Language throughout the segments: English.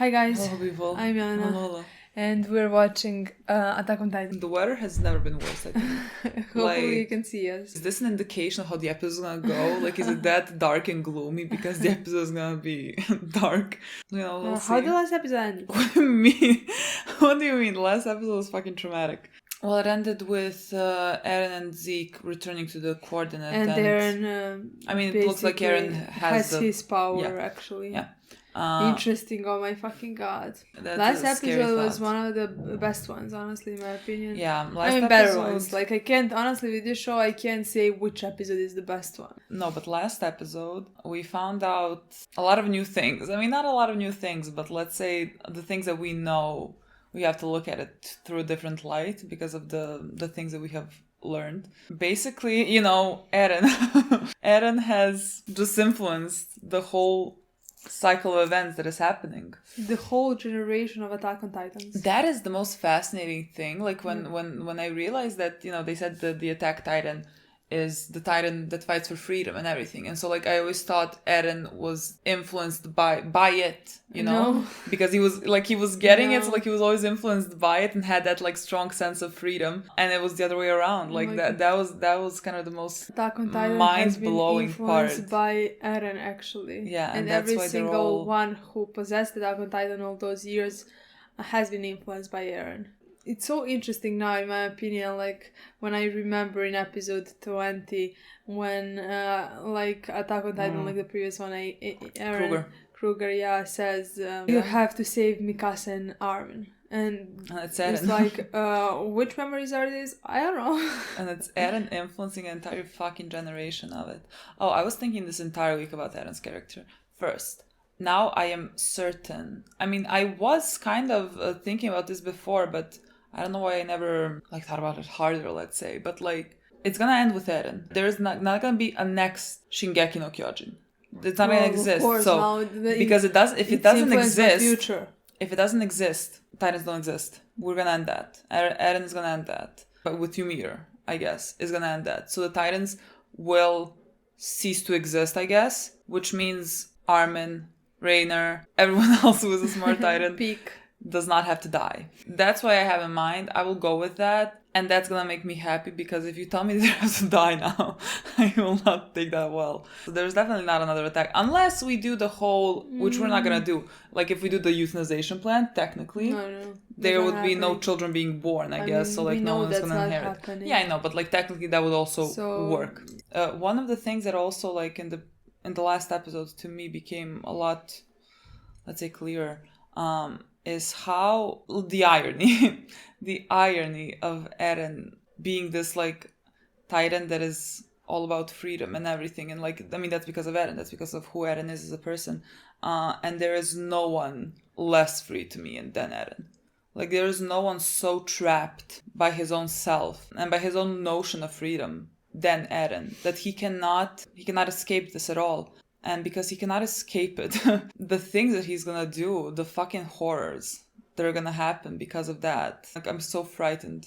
Hi guys, Hello people. I'm Milena, I'm Lola. and we're watching Attack on Titan. The weather has never been worse, I think. Hopefully you can see us. Is this an indication of how the episode is gonna go? Like, is it that dark and gloomy because the episode is gonna be dark? You know, we'll see. How the last episode end? What do you mean? What do you mean? The last episode was fucking traumatic. Well, it ended with Eren and Zeke returning to the coordinate. And Eren, I mean, it looks like Eren has his power, actually. Yeah. Interesting, oh my fucking god. Last episode was one of the best ones, honestly, in my opinion. Yeah, better ones. Like, I can't, honestly, with this show, I can't say which episode is the best one. No, but last episode, we found out a lot of new things. I mean, not a lot of new things, but let's say the things that we know, we have to look at it through a different light because of the things that we have learned. Basically, you know, Eren. Eren has just influenced the whole cycle of events that is happening. The whole generation of Attack on Titans. That is the most fascinating thing. Like when I realized that, you know, they said that the Attack Titan is the Titan that fights for freedom and everything. And so like I always thought Eren was influenced by it, you know? No. Because he was getting it, so like he was always influenced by it and had that like strong sense of freedom. And it was the other way around. Like that was kind of the most Attack on Titan mind-blowing part. By Eren, actually. Yeah, and that's every why single one who possessed Attack on Titan all those years has been influenced by Eren. It's so interesting now, in my opinion, like, when I remember in episode 20, when, like, Attack on Titan, like the previous one, Eren... Kruger, says, you have to save Mikasa and Armin. And it's Eren. It's like, which memories are these? I don't know. And it's Eren influencing an entire fucking generation of it. Oh, I was thinking this entire week about Eren's character. First, now I am certain. I mean, I was kind of thinking about this before, but I don't know why I never like thought about it harder, let's say. But like, it's gonna end with Eren. There's not gonna be a next Shingeki no Kyojin. It's not gonna exist. So because it does, if it doesn't exist, if it doesn't exist, Titans don't exist. We're gonna end that. Eren is gonna end that. But with Ymir, I guess, is gonna end that. So the Titans will cease to exist, I guess, which means Armin, Reiner, everyone else who is a smart Titan does not have to die. That's what I have in mind. I will go with that. And that's gonna make me happy, because if you tell me they have to die now, I will not take that well. So there's definitely not another attack. Unless we do the whole, which we're not gonna do. Like if we do the euthanization plan, technically, there would be no children being born, I guess. So like no one's gonna inherit. Yeah, I know, but like technically that would also work. One of the things that also like in the last episode to me became a lot, let's say, clearer, is how the irony of Eren being this like Titan that is all about freedom and everything, and like I mean that's because of Eren, that's because of who Eren is as a person, and there is no one less free to me than Eren. Like there is no one so trapped by his own self and by his own notion of freedom than Eren, that he cannot escape this at all. And because he cannot escape it, the things that he's gonna do, the fucking horrors that are gonna happen because of that. Like, I'm so frightened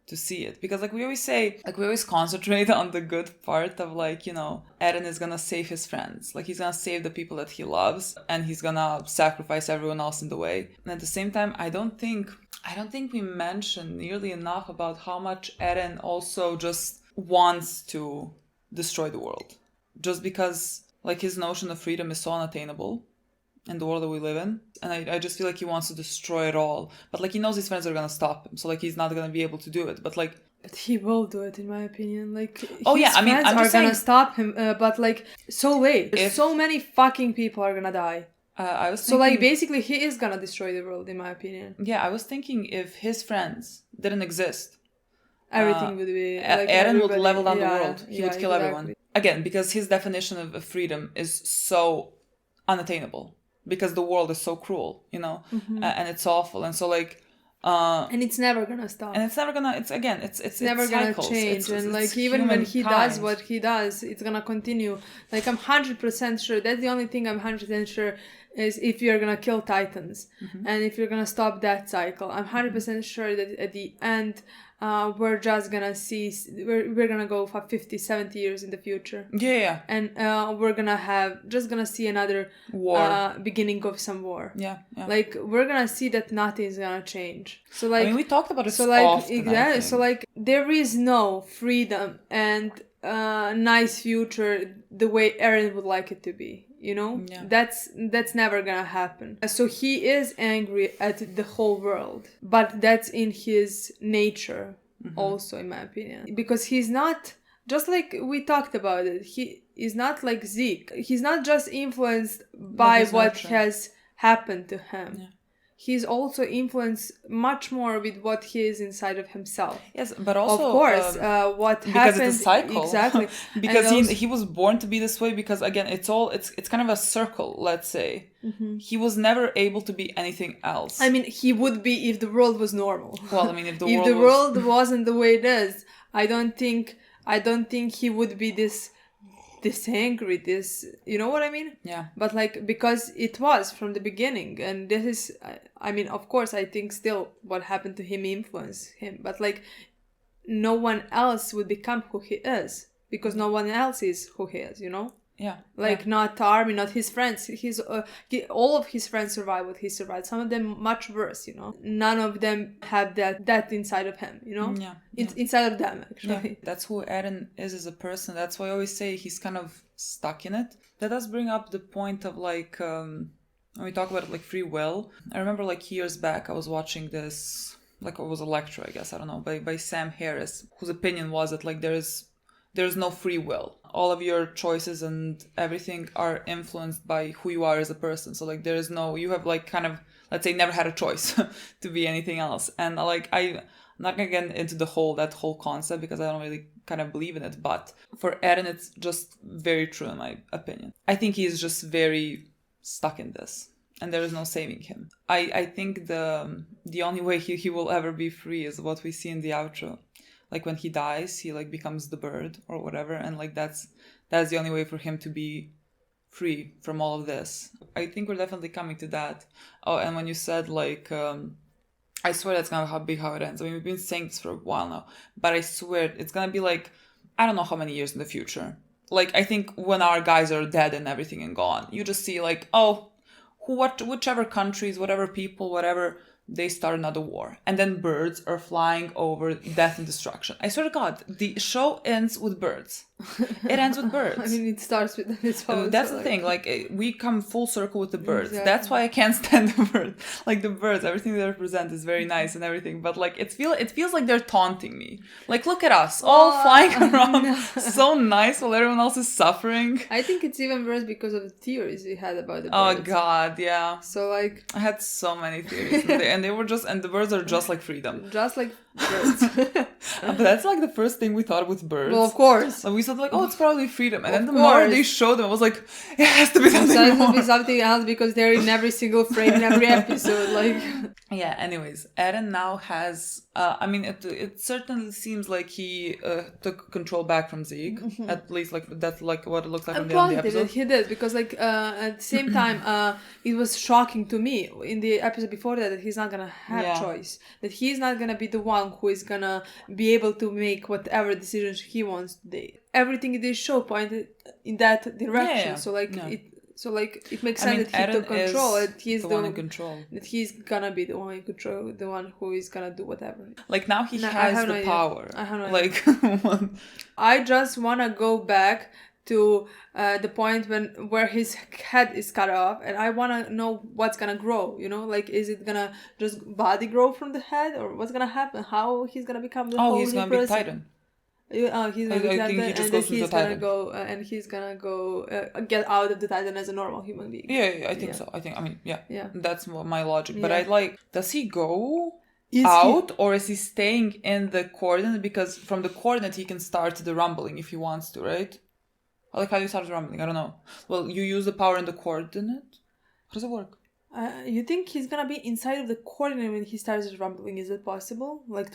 to see it. Because like we always say, like we always concentrate on the good part of like, you know, Eren is gonna save his friends. Like he's gonna save the people that he loves, and he's gonna sacrifice everyone else in the way. And at the same time, I don't think we mention nearly enough about how much Eren also just wants to destroy the world. Just because like his notion of freedom is so unattainable in the world that we live in. And I just feel like he wants to destroy it all. But like he knows his friends are gonna stop him. So like he's not gonna be able to do it. But like... But he will do it, in my opinion. Like his friends are gonna stop him. But like so late. So many fucking people are gonna die. I was thinking... So like basically he is gonna destroy the world, in my opinion. Yeah, I was thinking if his friends didn't exist, everything would be... Like, Eren would level down the world. He would kill everyone. Again, because his definition of freedom is so unattainable. Because the world is so cruel, you know? And it's awful. And so, like... and it's never gonna stop. And it's never gonna... It's never gonna change. And, like, even when he does what he does, it's gonna continue. Like, I'm 100% sure. That's the only thing I'm 100% sure is if you're gonna kill Titans. And if you're gonna stop that cycle. I'm 100% sure that at the end... we're just gonna see, we're gonna go for 50, 70 years in the future. Yeah. And we're gonna see another War. beginning of some war. Yeah. Like, we're gonna see that nothing's gonna change. So like, I mean, we talked about it so like often, exactly. So like, there is no freedom and nice future the way Eren would like it to be. You know, that's never gonna happen. So he is angry at the whole world, but that's in his nature also, in my opinion, because he's not, just like we talked about it, he is not like Zeke. He's not just influenced by what has happened to him. Yeah. He's also influenced much more with what he is inside of himself. Yes, but also, of course, what because happened, it's a cycle. Exactly. Because he was born to be this way. Because again, it's kind of a circle. Let's say he was never able to be anything else. I mean, he would be if the world was normal. Well, I mean, if the world wasn't the way it is, I don't think he would be this angry, this, you know what I mean? Yeah. But like, because it was from the beginning, and this is, I mean, of course, I think still what happened to him influenced him, but like, no one else would become who he is, because no one else is who he is, you know? Yeah. Like, not Army, not his friends. All of his friends survived what he survived. Some of them much worse, you know. None of them have that inside of him, you know. Yeah. Inside of them, actually. Yeah. That's who Eren is as a person. That's why I always say he's kind of stuck in it. That does bring up the point of like when we talk about like free will. I remember like years back I was watching this, like it was a lecture, I guess, I don't know, by Sam Harris, whose opinion was that like there's no free will. All of your choices and everything are influenced by who you are as a person. So like you have like kind of, let's say, never had a choice to be anything else. And like I'm not gonna get into that whole concept because I don't really kind of believe in it. But for Eren, it's just very true in my opinion. I think he's just very stuck in this. And there is no saving him. I think the only way he will ever be free is what we see in the outro. Like when he dies, he like becomes the bird or whatever, and like that's the only way for him to be free from all of this. I think we're definitely coming to that. Oh, and when you said like, I swear that's gonna be how it ends. I mean, we've been saying this for a while now, but I swear it's gonna be like, I don't know how many years in the future. Like I think when our guys are dead and everything and gone, you just see like, whichever countries, whatever people, whatever. They start another war. And then birds are flying over death and destruction. I swear to God, the show ends with birds. It ends with birds. I mean, it starts with this. That's the thing. Like, we come full circle with the birds. Exactly. That's why I can't stand the birds. Like, the birds, everything they represent is very nice and everything. But, like, it feels like they're taunting me. Like, look at us, all flying around. No. So nice while everyone else is suffering. I think it's even worse because of the theories we had about the birds. Oh, God, yeah. So, like... I had so many theories. And the birds are just like freedom. Just like birds. But that's like the first thing we thought with birds. Well, of course. And we thought like, oh, it's probably freedom. And then the more they showed them, I was like, it has to be something more. It has to be something else because they're in every single frame in every episode. Like, yeah. Anyways, Eren now has. I mean, it certainly seems like he took control back from Zeke. Mm-hmm. At least like that's like what it looks like in the episode. He did because like at the same time, it was shocking to me in the episode before that he's not gonna have choice. That he's not gonna be the one who is gonna be able to make whatever decisions he wants today. Everything in this show pointed in that direction. So like it makes sense that he took control. That he's the one in control. That he's gonna be the one in control, the one who is gonna do whatever. Like now he has the power. I have no idea. Like I just wanna go back to the point where his head is cut off, and I want to know what's gonna grow, you know, like is it gonna just body grow from the head, or what's gonna happen, how he's gonna become the whole new person. He's gonna be Titan. He's gonna be Titan, and he's gonna go get out of the Titan as a normal human being. Yeah, I think so. Yeah. That's my logic. Yeah. But I like, does he go out or is he staying in the coordinate? Because from the coordinate he can start the rumbling if he wants to, right? Like, how do you start rumbling? I don't know. Well, you use the power in the coordinate? How does it work? You think he's gonna be inside of the coordinate when he starts rumbling? Is it possible? Like,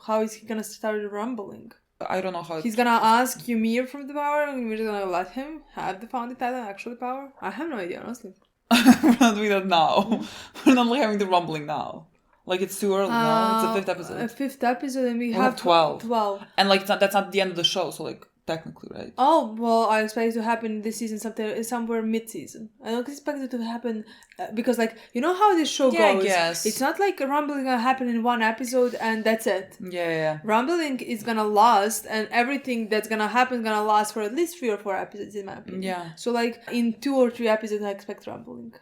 how is he gonna start rumbling? I don't know how. He's gonna ask Ymir from the power, and Ymir's gonna let him have the founding titan actually power? I have no idea, honestly. We're not doing that now. We're not having the rumbling now. Like, it's too early, no? It's the fifth episode. A fifth episode, and we have 12. 12. And, like, that's not the end of the show, so, like, technically, right? Oh, well, I expect it to happen this season somewhere mid-season. I don't expect it to happen because, like, you know how this show goes? I guess. It's not like Rumbling gonna happen in one episode and that's it. Yeah. Rumbling is gonna last, and everything that's gonna happen is gonna last for at least 3 or 4 episodes, in my opinion. Yeah. So, like, in 2 or 3 episodes, I expect Rumbling.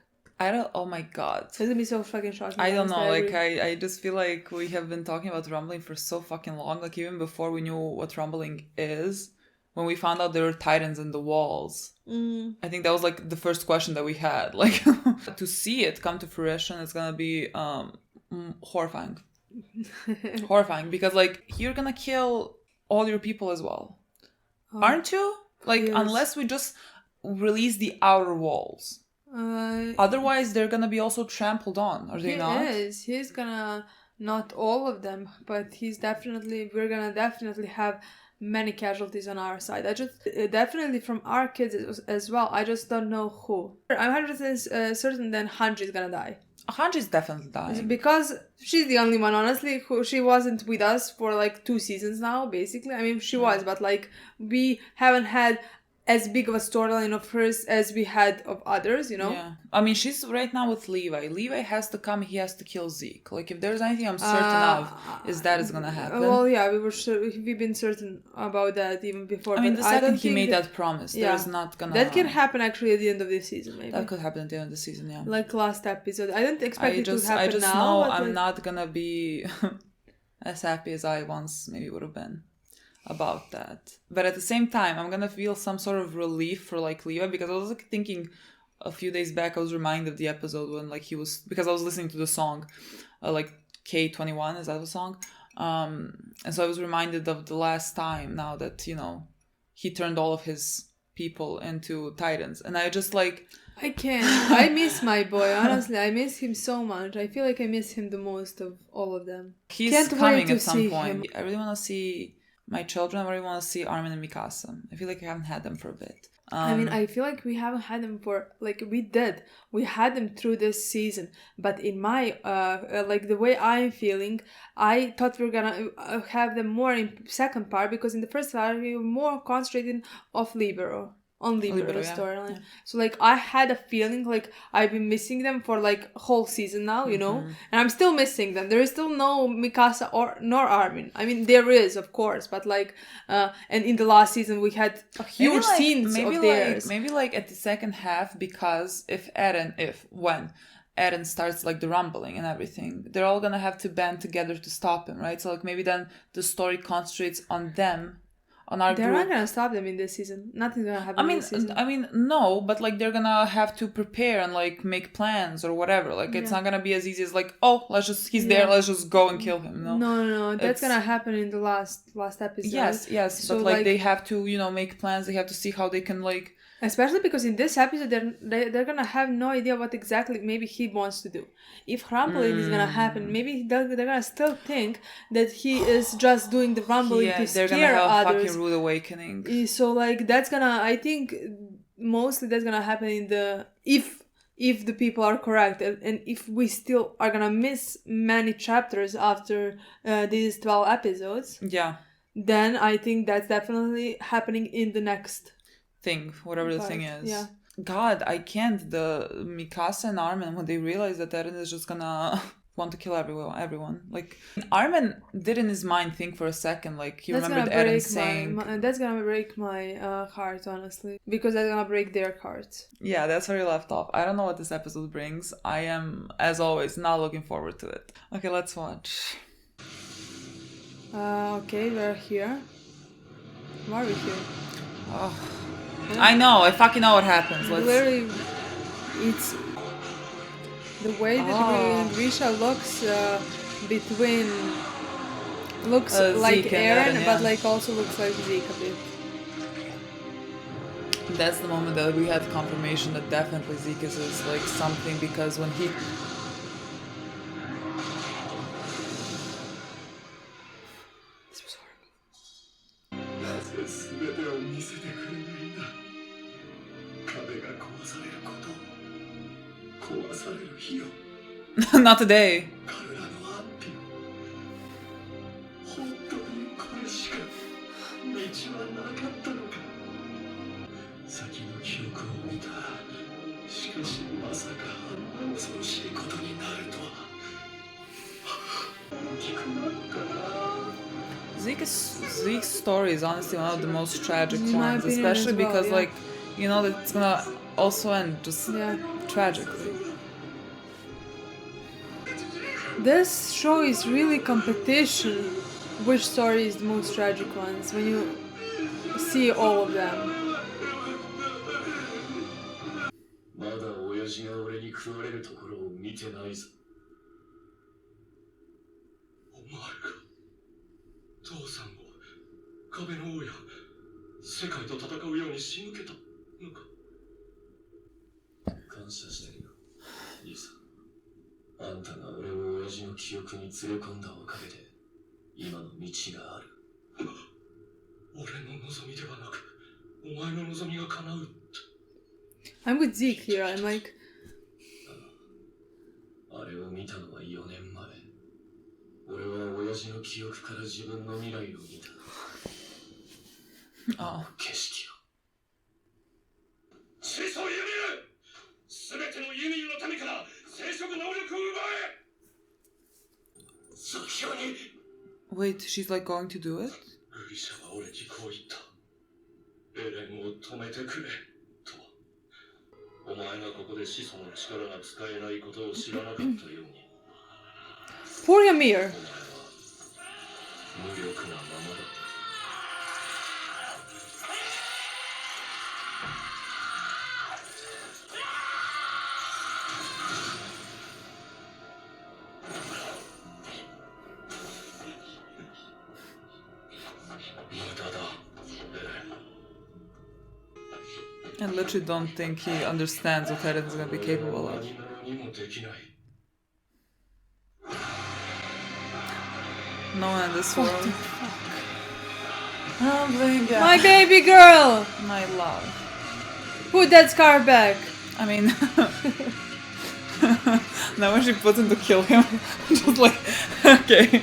Oh my god. It's gonna be so fucking shocking. I don't know, like, I just feel like we have been talking about Rumbling for so fucking long, like, even before we knew what Rumbling is. When we found out there were titans in the walls, I think that was like the first question that we had. Like, to see it come to fruition, it's gonna be horrifying. Horrifying, because like you're gonna kill all your people as well, aren't you? Like, yes. Unless we just release the outer walls. Otherwise, they're gonna be also trampled on. Are they not? He's gonna, not all of them, but we're gonna definitely have many casualties on our side. I just definitely from our kids as well. I just don't know who. I'm 100% certain that Hanji is gonna die. Hanji's definitely dying because she's the only one, honestly, who she wasn't with us for like 2 seasons now, basically. I mean, she was, but like we haven't had as big of a storyline of hers as we had of others, you know? Yeah. I mean, she's right now with Levi. Levi has to come, he has to kill Zeke. Like, if there's anything I'm certain of, is that is gonna happen. Well, yeah, we've been certain about that even before. I mean, the second he made that promise, there's not gonna... That can happen actually at the end of this season, maybe. That could happen at the end of the season, yeah. Like last episode. I don't expect it to happen now. I just know I'm not gonna be as happy as I once maybe would have been about that. But at the same time, I'm gonna feel some sort of relief for like Levi, because I was like thinking a few days back, I was reminded of the episode when like he was, because I was listening to the song like K21, is that the song? And so I was reminded of the last time now that, you know, he turned all of his people into titans, and I just like, I can't. I miss my boy, honestly. I miss him so much. I feel like I miss him the most of all of them. He's coming at some point. I really want to see my children. I really want to see Armin and Mikasa. I feel like I haven't had them for a bit. I mean, I feel like we haven't had them for, like, we did. We had them through this season. But in my, like, the way I'm feeling, I thought we were gonna have them more in second part, because in the first part, we were more concentrated on Libero storyline. Yeah. So like I had a feeling like I've been missing them for like whole season now, you know, and I'm still missing them. There is still no Mikasa nor Armin. I mean, there is, of course, but like and in the last season we had a huge scenes of theirs. Maybe like at the second half, because when Eren starts like the rumbling and everything, they're all gonna have to band together to stop him, right? So like maybe then the story concentrates on them. They're not gonna stop them in this season. Nothing's gonna happen in this season. I mean, no, but like they're gonna have to prepare and like make plans or whatever. Like it's not gonna be as easy as like, oh, he's there, let's just go and kill him. No. That's gonna happen in the last episode. Yes. So, but like they have to, you know, make plans. They have to see how they can like. Especially because in this episode, they're gonna have no idea what exactly maybe he wants to do. If rumbling is gonna happen, maybe they're gonna still think that he is just doing the rumbling to scare others. They're gonna have a fucking rude awakening. So like I think mostly that's gonna happen in the if the people are correct, and if we still are gonna miss many chapters after these 12 episodes. Yeah. Then I think that's definitely happening in the next thing, whatever the thing is. Yeah. God, I can't. The Mikasa and Armin, when they realize that Eren is just gonna want to kill everyone. Like, Armin did in his mind think for a second, like, he remembered Eren saying... that's gonna break my heart, honestly. Because that's gonna break their hearts. Yeah, that's where you left off. I don't know what this episode brings. I am, as always, not looking forward to it. Okay, let's watch. Okay, we're here. Why are we here? Oh... I know, I fucking know what happens. Literally, it's the way that Grisha looks like Eren, but like also looks like Zeke a bit. That's the moment that we had confirmation that definitely Zeke is like something, because when he... This was horrible. Not today. Zeke's story is honestly one of the most tragic In my ones, opinion especially as well, because yeah. like you know that it's gonna also end just Yeah. tragically. This show is really competition. Which story is the most tragic ones when you see all of them? まだ親父が俺に食われるところを見てないぞ。お前が父さんを壁の王や世界と戦うように仕向けたのか。感謝してるよ、兄さん。あんたが俺を親父の記憶に連れ込んだおかげで今の道がある。俺の望みではなくお前の望みが叶う。I'm with Zeke here. I'm like, あれを見たのは4年前。俺は親父の記憶から自分の未来を見た。あの景色を。始祖ユミル！すべてのユミルの民から生殖能力を奪え！即興に。 Wait, she's like going to do it? グリシャは俺にこう言った。エレンを止めてくれ。お前がここで始祖の力が使えないことを知らなかったように。poor Ymir. 無力なままだ。無駄だ、エレン。I literally don't think he understands what Eren's gonna be capable of. No one in this world. My baby girl! My love. Put that scar back! I mean, now when she puts him to kill him, just like, okay.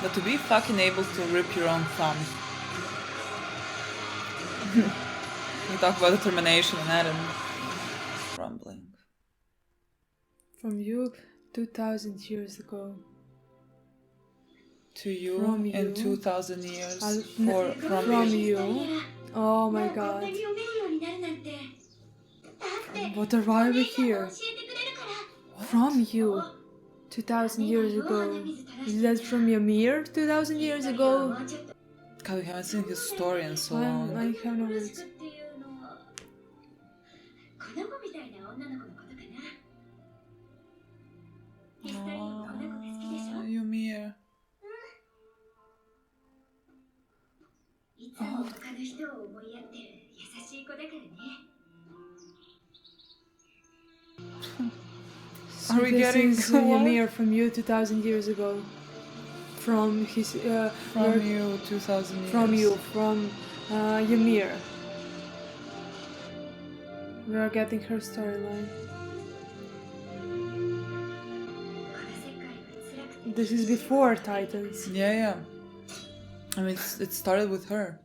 But to be fucking able to rip your own thumb. We talk about determination and Eren. Rumbling. From you 2000 years ago. To you From in you. 2000 years. From you. Oh my god. What are we here? From you 2000 years ago. Is that from Ymir 2000 years ago? God, we haven't seen his story in so long. I have no words. Ymir. Are we getting this is Ymir from you 2000 years ago. From his from you 2000 years. From you, from Ymir. We are getting her storyline. This is before Titans. Yeah. I mean, it started with her.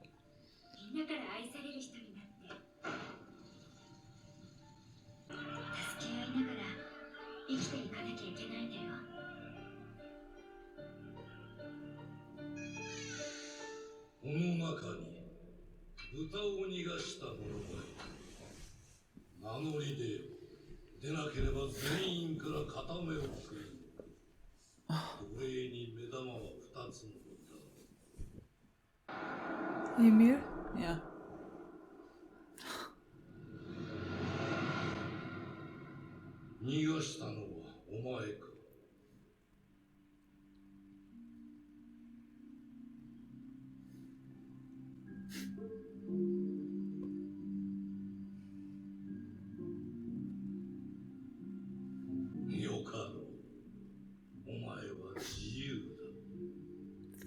Ymir? Yeah.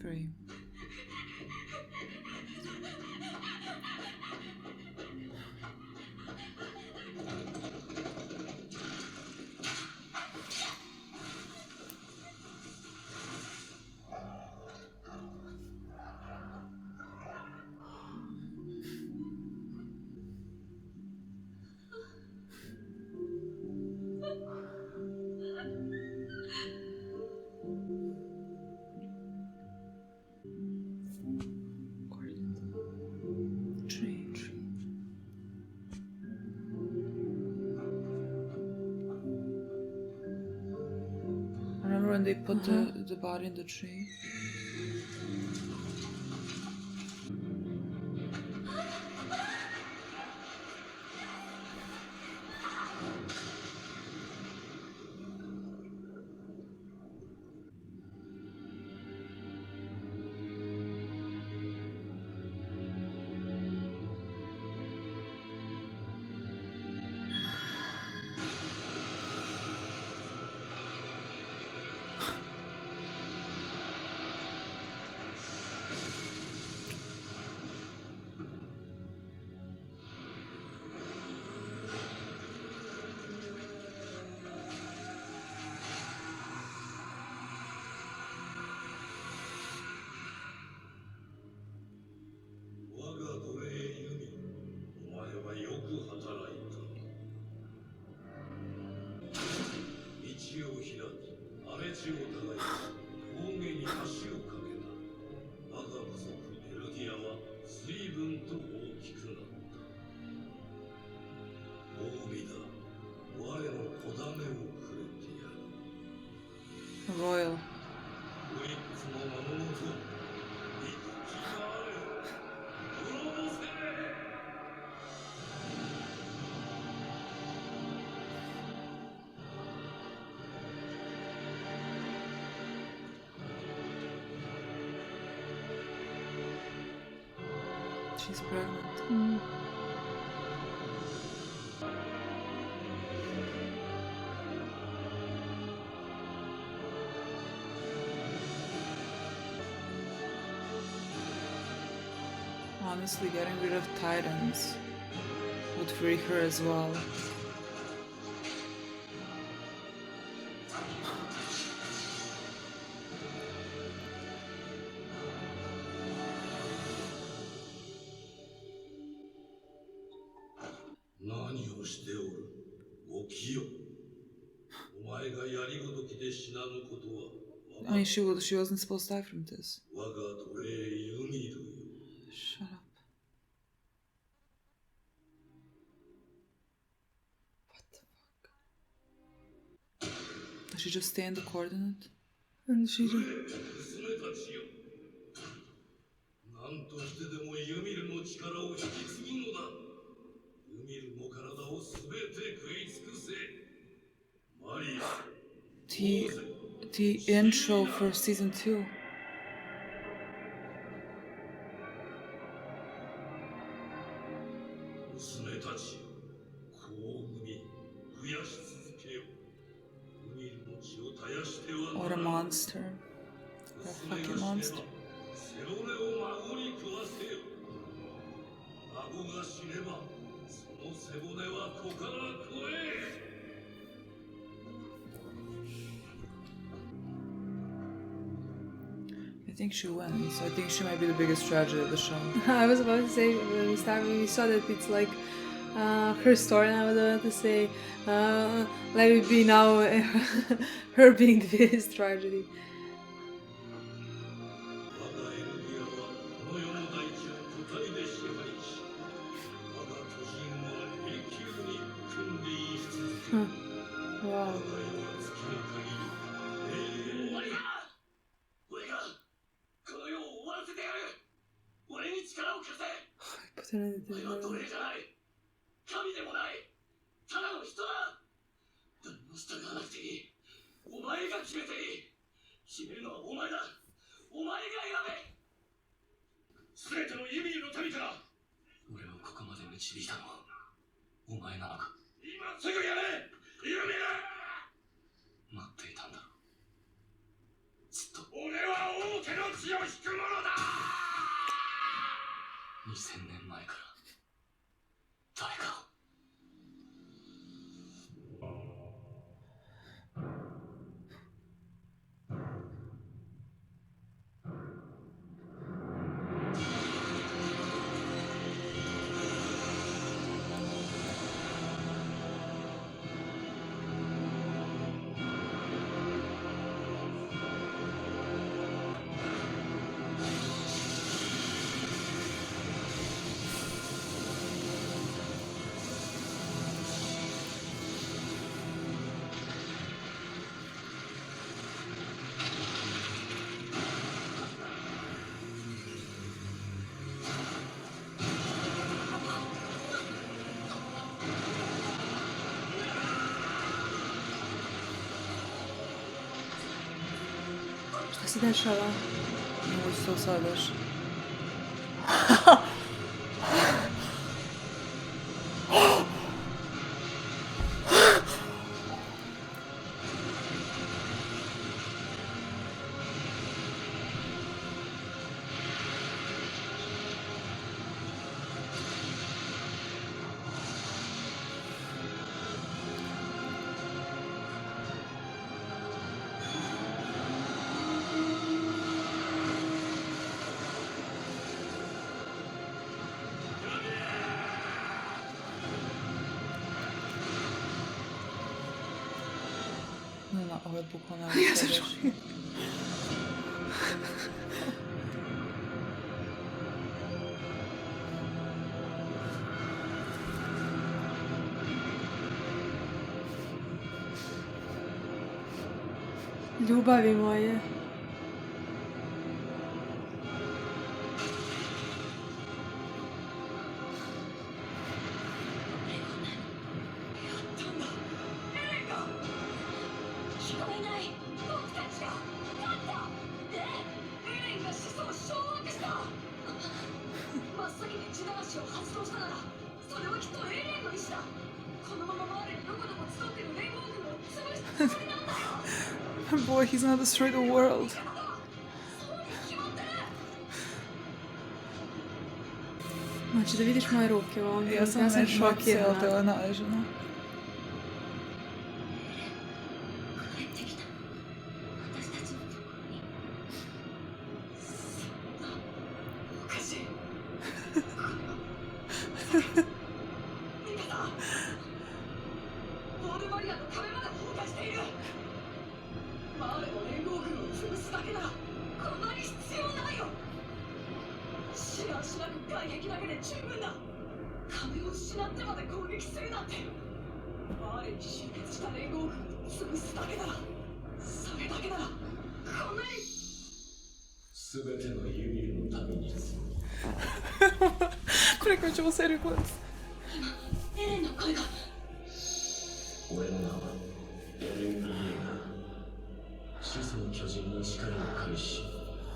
Three. Remember when they put the body in the tree? Royal. She's pregnant. Honestly, getting rid of Titans would free her as well. I mean, she wasn't supposed to die from this. Shut up. What the fuck? Does she just stay in the coordinate? And she just... 何としてでもユミルの力を引き継ぐのだ。ユミルの体をすべて食い尽くせ。マリア。The intro for season 2. 娘たちよ、子を産み増やし続けよ。ユミルの血を絶やしてはな What ら a ぬ。 monster. What a fucking monster. 背骨を孫に食わせよ。孫が死ねば、その背骨は子から子へ。I think she wins. I think she might be the biggest tragedy of the show. I was about to say, this time when we saw that it's like her story, and I was about to say, let it be now her being the biggest tragedy. Wow. Put it in the 奴隷じゃない。神でもない。ただの人だ。誰も従わなくていい。お前が決めていい。決めるのはお前だ。お前が選べ。すべてのユミルの民から。俺をここまで導いたのはお前なのか。今すぐやれ。ユミル。待っていたんだろう。ずっと。俺は王家の血を引く者だ。2000年前から誰かを。se dešava? Ovo što to sad deš? No, ovo je bukvalno Ja sam šokirana. Ljubavi moje. Boy, he's gonna destroy the world. Znači da vidiš moje ruke ovdje. Ja sam šokirana. Cijelo telo naleženo. Prekočemo seriju konc. エレンの声が俺の名はエレン・ミエナ始祖の巨人の力を介し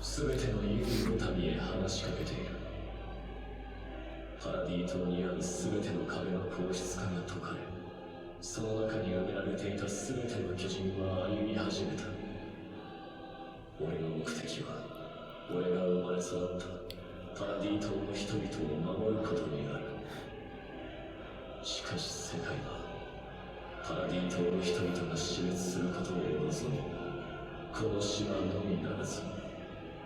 全てのユーの民へ話しかけているパラディ島にある全ての壁の硬質化が解かれその中に埋められていた全ての巨人は歩み始めた俺の目的は俺が生まれ育ったパラディ島の人々を守ることにあるしかし世界はパラディ島の人々が死滅することを望みこの島のみならず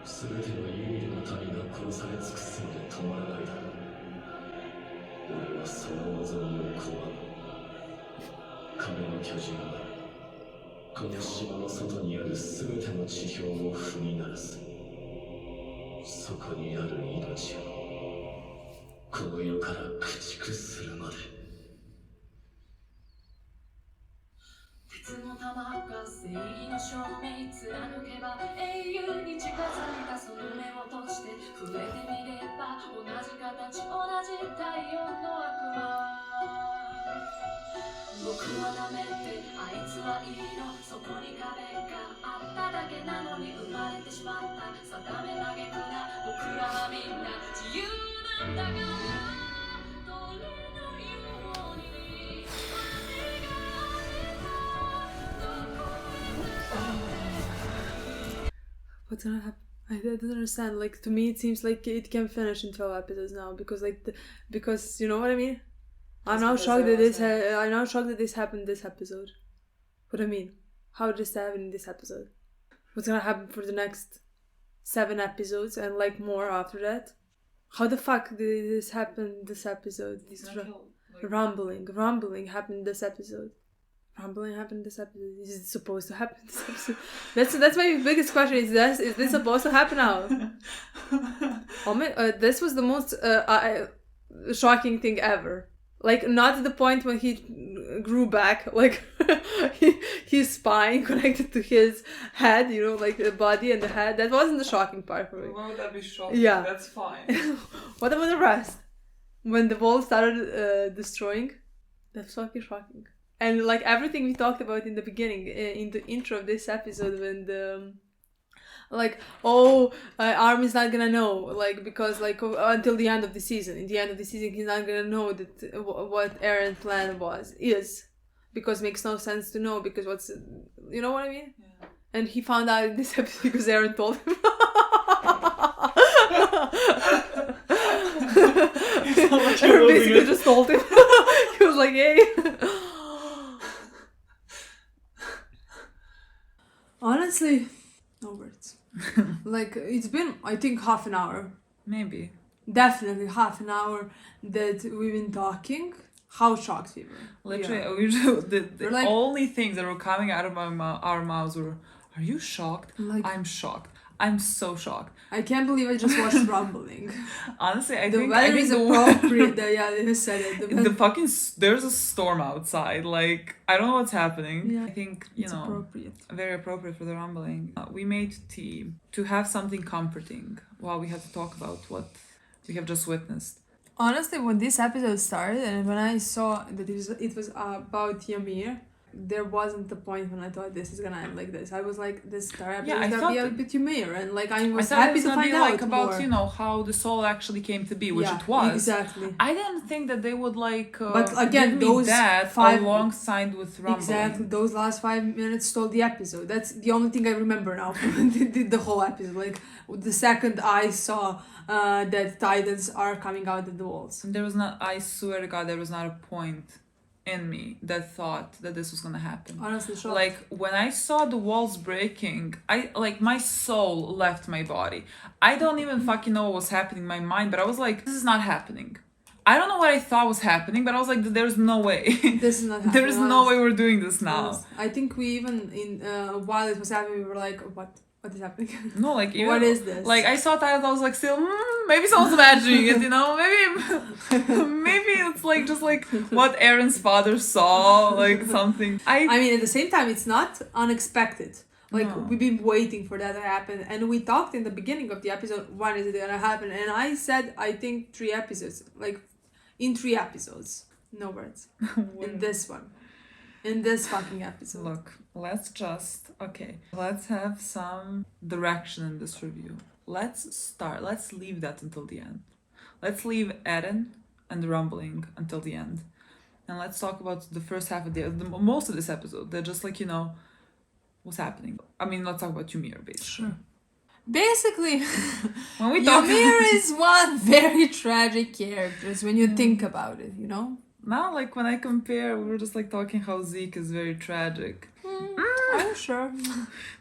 全てのユーリの民が殺され尽くすので止まらないだろう俺はその望みを拒む壁の巨人はこの島の外にある全ての地表を踏み鳴らすそこにある命をこの世から駆逐するまで鉄の玉が正義の証明貫けば英雄に近づいたその目を閉じて触れてみれば同じ形同じ太陽の悪魔僕はダメってあいつはいいのそこに壁があっただけなのに生まれてしまった定め嘆くな僕らはみんな自由なんだからどれのように雨がWhat's gonna happen? I don't understand. Like to me, it seems like it can finish in 12 episodes now because, because you know what I mean. I'm now shocked that this happened this episode. What I mean? How did this happen in this episode? What's gonna happen for the next 7 episodes and like more after that? How the fuck did this happen this episode? This rumbling happened this episode. Rumbling happened this episode. Is it supposed to happen this episode? That's my biggest question. Is this supposed to happen now? This was the most shocking thing ever. Like not the point when he grew back, like his spine connected to his head, you know, like the body and the head. That wasn't the shocking part for me. Why would that be shocking? Yeah. That's fine. What about the rest? When the wall started destroying, that's fucking shocking. And like everything we talked about in the beginning, in the intro of this episode, when the like, oh, Armin's not gonna know, like, because like until the end of the season. In the end of the season, he's not gonna know that what Eren's plan is, because it makes no sense to know, because what's, you know what I mean? Yeah. And he found out in this episode because Eren told him. Eren basically just told him. He was like, hey. Honestly, no words. Like, it's been, I think, half an hour. Maybe. Definitely half an hour that we've been talking. How shocked we were. Literally, Yeah. the like, only things that were coming out of our mouths were, "Are you shocked?" Like, I'm shocked. I'm so shocked. I can't believe I just watched Rumbling. Honestly, I The think weather I think is the appropriate. Yeah, they said it. the fucking there's a storm outside. Like, I don't know what's happening. Yeah, I think it's appropriate. very appropriate for the rumbling. We made tea to have something comforting while we had to talk about what we have just witnessed. Honestly, when this episode started and when I saw that it was about Ymir, there wasn't the point when I thought this is gonna end like this. I was like, this episode is gonna be about Ymir, and like I was happy to find out about more. how the soul actually came to be, which Yeah, it was. exactly. I didn't think that they would but again, give me those that 5 alongside with rumbling. Exactly, those last 5 minutes stole the episode. That's the only thing I remember now from the whole episode. Like, the second I saw that Titans are coming out of the walls. There was not. I swear to God, there was not a point in me that thought that this was gonna happen. Honestly, shocked. Like, when I saw the walls breaking, my soul left my body. I don't even fucking know what was happening in my mind, but I was like, this is not happening. I don't know what I thought was happening, but I was like, there's no way. This is not happening. There's no way we're doing this now. Honest. I think we even while it was happening, we were like, what is happening? No, like, even, what is this? Like, I saw titles, I was like, still, maybe someone's imagining it, you know? Maybe it's like just like what Eren's father saw, like something. I mean, at the same time, it's not unexpected. Like, No. we've been waiting for that to happen, and we talked in the beginning of the episode, when is it gonna happen? And I said, I think 3 episodes. Like, in 3 episodes. No words. In this one. In this fucking episode. Look, let's have some direction in this review. Let's leave that until the end. Let's leave Eren and the rumbling until the end. And let's talk about the first half of the most of this episode. They're just like, what's happening. I mean, let's talk about Ymir, basically. Sure. Basically, when we talk Ymir is one very tragic character when you think about it, you know? Now, like, when I compare, we were just like talking how Zeke is very tragic. I'm sure.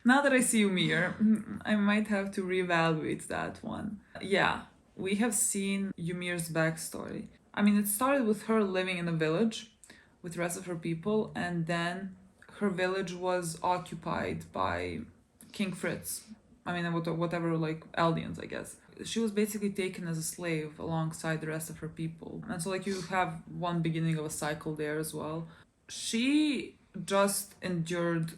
Now that I see Ymir, I might have to reevaluate that one. Yeah, we have seen Ymir's backstory. I mean, it started with her living in a village with the rest of her people, and then her village was occupied by King Fritz. I mean, whatever, like, Eldians, I guess. She was basically taken as a slave alongside the rest of her people. And so, like, you have one beginning of a cycle there as well. She just endured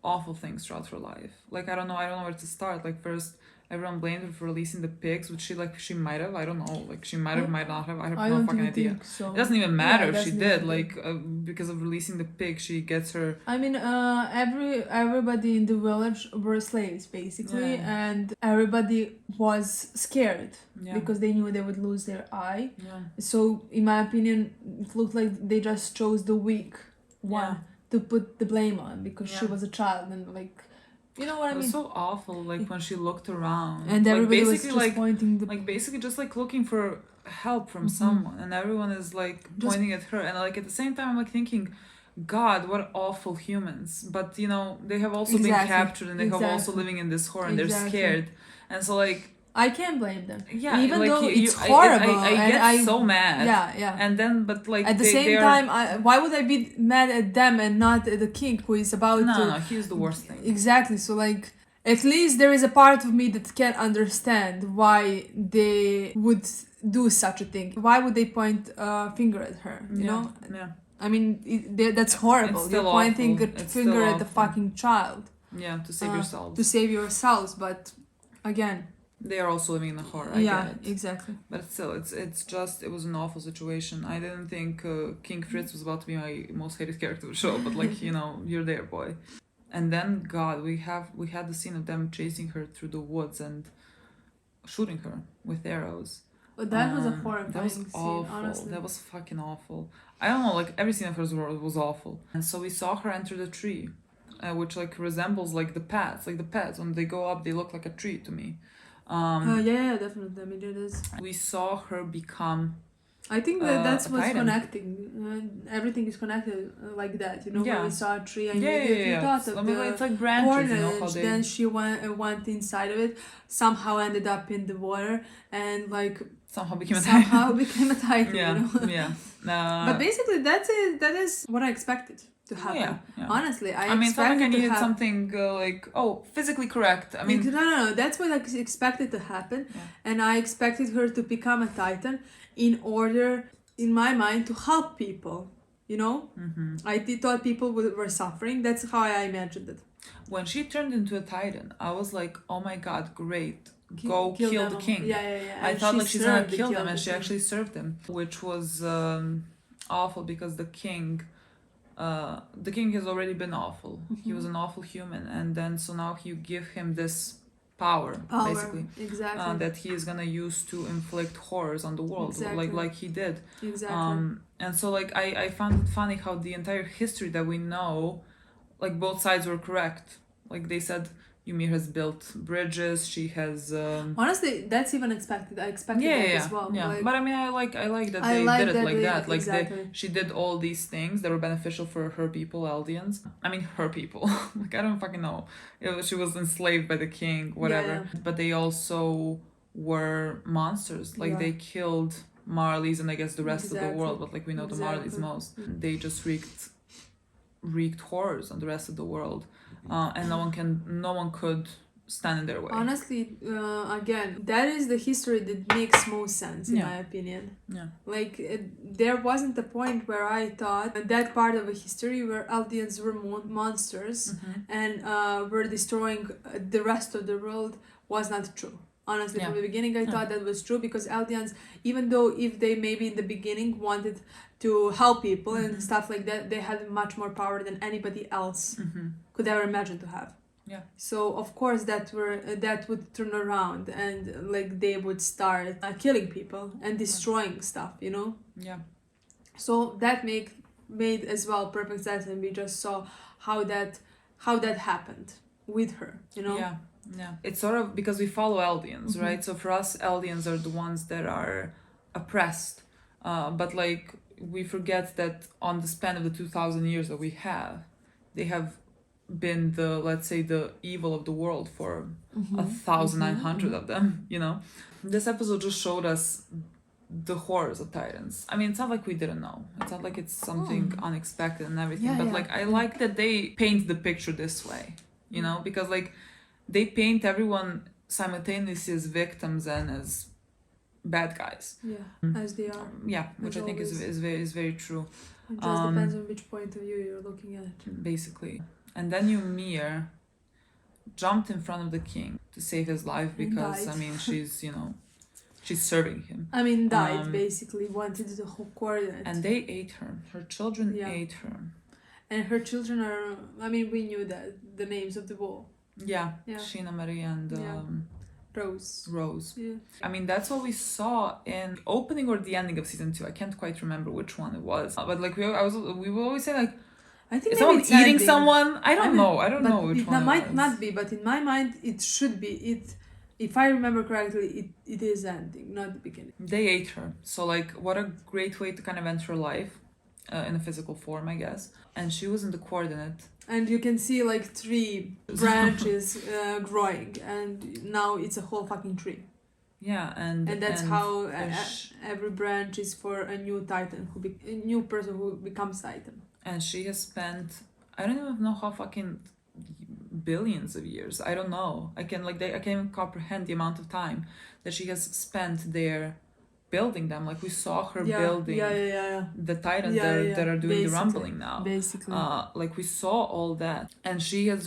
awful things throughout her life. Like, I don't know where to start. Like, first, everyone blamed her for releasing the pigs, which she might have. I don't know. Like, she might have, might not have. I have no fucking idea. So. It doesn't even matter if she did. Think. Like, because of releasing the pig, she gets her. I mean, everybody in the village were slaves, basically, and everybody was scared because they knew they would lose their eye. Yeah. So, in my opinion, it looked like they just chose the weak one to put the blame on because she was a child and, like, you know what I mean? It was so awful, like, when she looked around. And everybody like, was just pointing the... Like, basically just, like, looking for help from someone. And everyone is, like, pointing at her. And, like, at the same time, I'm, like, thinking, God, what awful humans. But, they have also been captured and they have also living in this horror and they're scared. And so, like... I can't blame them. Yeah, even like, though it's horrible. I get so mad. Yeah. And then, but like... At the same time, why would I be mad at them and not at the king who is about to... No, he's the worst thing. Exactly. So, like, at least there is a part of me that can understand why they would do such a thing. Why would they point a finger at her, you know? Yeah. I mean, that's horrible. You're pointing a finger at the fucking child. Yeah, to save yourselves. To save yourselves, but again... They are also living in the horror. I get it. Exactly. But still, it was an awful situation. I didn't think King Fritz was about to be my most hated character of the show, but like, you're there, boy. And then God, we had the scene of them chasing her through the woods and shooting her with arrows. But that was a That horrifying was scene, awful. honestly. That was fucking awful. I don't know, like every scene of hers was awful. And so we saw her enter the tree, which like resembles like the paths. Like the paths, when they go up, they look like a tree to me. Yeah, definitely. I mean, it is. We saw her become. I think that's a what's titan. connecting. Everything is connected like that, you know. Yeah. When we saw a tree, and Yeah, you thought of I mean, the it's like branches, you know how foliage, they. then she went inside of it, somehow ended up in the water, and like Somehow became a somehow titan. became a titan. Yeah, You know? yeah. But basically, that's it. That is what I expected to happen. Yeah. Honestly, I mean, it's not like I expected to needed have- something like, physically correct. I mean, no. That's what I expected to happen, Yeah. and I expected her to become a titan in order, in my mind, to help people. You know, I thought people were suffering. That's how I imagined it. when she turned into a titan, I was like, oh my god, great. Go kill them the all. king. Yeah. I And thought she like she's gonna served the kill them, kill and the she king. actually served him, which was awful because the king has already been awful. He was an awful human, and then so now you give him this power. Basically, Exactly. that he is gonna use to inflict horrors on the world, Exactly. like he did. Exactly. And so like I found it funny how the entire history that we know, like both sides were correct. Like they said, Ymir has built bridges. She has. Honestly, that's even expected. I expected Yeah, that yeah, as well. yeah. Like, But I mean, I like that I they like did it that like they- that. Like exactly. she did all these things that were beneficial for her people, Eldians. I mean, her people. Like I don't fucking know. She was enslaved by the king, whatever. Yeah. But they also were monsters. Like Yeah. they killed Marleys and I guess the rest of the Exactly. world. But like we know the Marleys Exactly. most. They just wreaked horrors on the rest of the world, and no one could stand in their way. honestly, again, that is the history that makes most sense in Yeah. my opinion. Yeah. Like there wasn't a point where I thought that part of a history where Eldians were monsters and were destroying the rest of the world was not true. Honestly, Yeah. from the beginning, I thought that was true because Eldians, even though if they maybe in the beginning wanted to help people and stuff like that, they had much more power than anybody else could ever imagine to have. Yeah. So of course that would turn around and like they would start killing people and destroying stuff, you know. Yeah. So that made as well perfect sense, and we just saw how that happened with her, you know. Yeah. Yeah. It's sort of because we follow Eldians, right? So for us, Eldians are the ones that are oppressed. But like we forget that on the span of the 2,000 years that we have, they have been the, let's say, the evil of the world for 1,900 of them, you know. This episode just showed us the horrors of titans. I mean, it's not like we didn't know. It's not like it's something unexpected and everything. Yeah, but yeah. like I like that they paint the picture this way, you know, because like they paint everyone simultaneously as victims and as bad guys. Yeah, as they are. Yeah, which As I think always. is very true. It just depends on which point of view you're looking at. Basically. And then Ymir jumped in front of the king to save his life because died. I mean she's, you know, she's serving him. I mean, died basically, wanted the whole coordinate. And they ate her. Her children Yeah. ate her. And her children are, I mean, we knew that, the names of the wall. Yeah. Yeah. Sheena Marie and Rose. Rose. Yeah. I mean, that's what we saw in the opening or the ending of season 2. I can't quite remember which one it was. But like we will always say like, I think is maybe someone it's eating ending. someone? I don't know. I don't But know which it one might it was. not be, but in my mind, it should be. If I remember correctly, it is ending, not the beginning. They ate her. So like, what a great way to kind of end her life in a physical form, I guess. And she was in the coordinate. And you can see like 3 branches growing, and now it's a whole fucking tree. Yeah, and that's how sh- every branch is for a new titan, a new person who becomes titan. and she has spent, I don't even know how fucking billions of years. I don't know. I can't even comprehend the amount of time that she has spent there building them. Like we saw her building the titans that are doing the rumbling now. Basically. Like we saw all that, and she has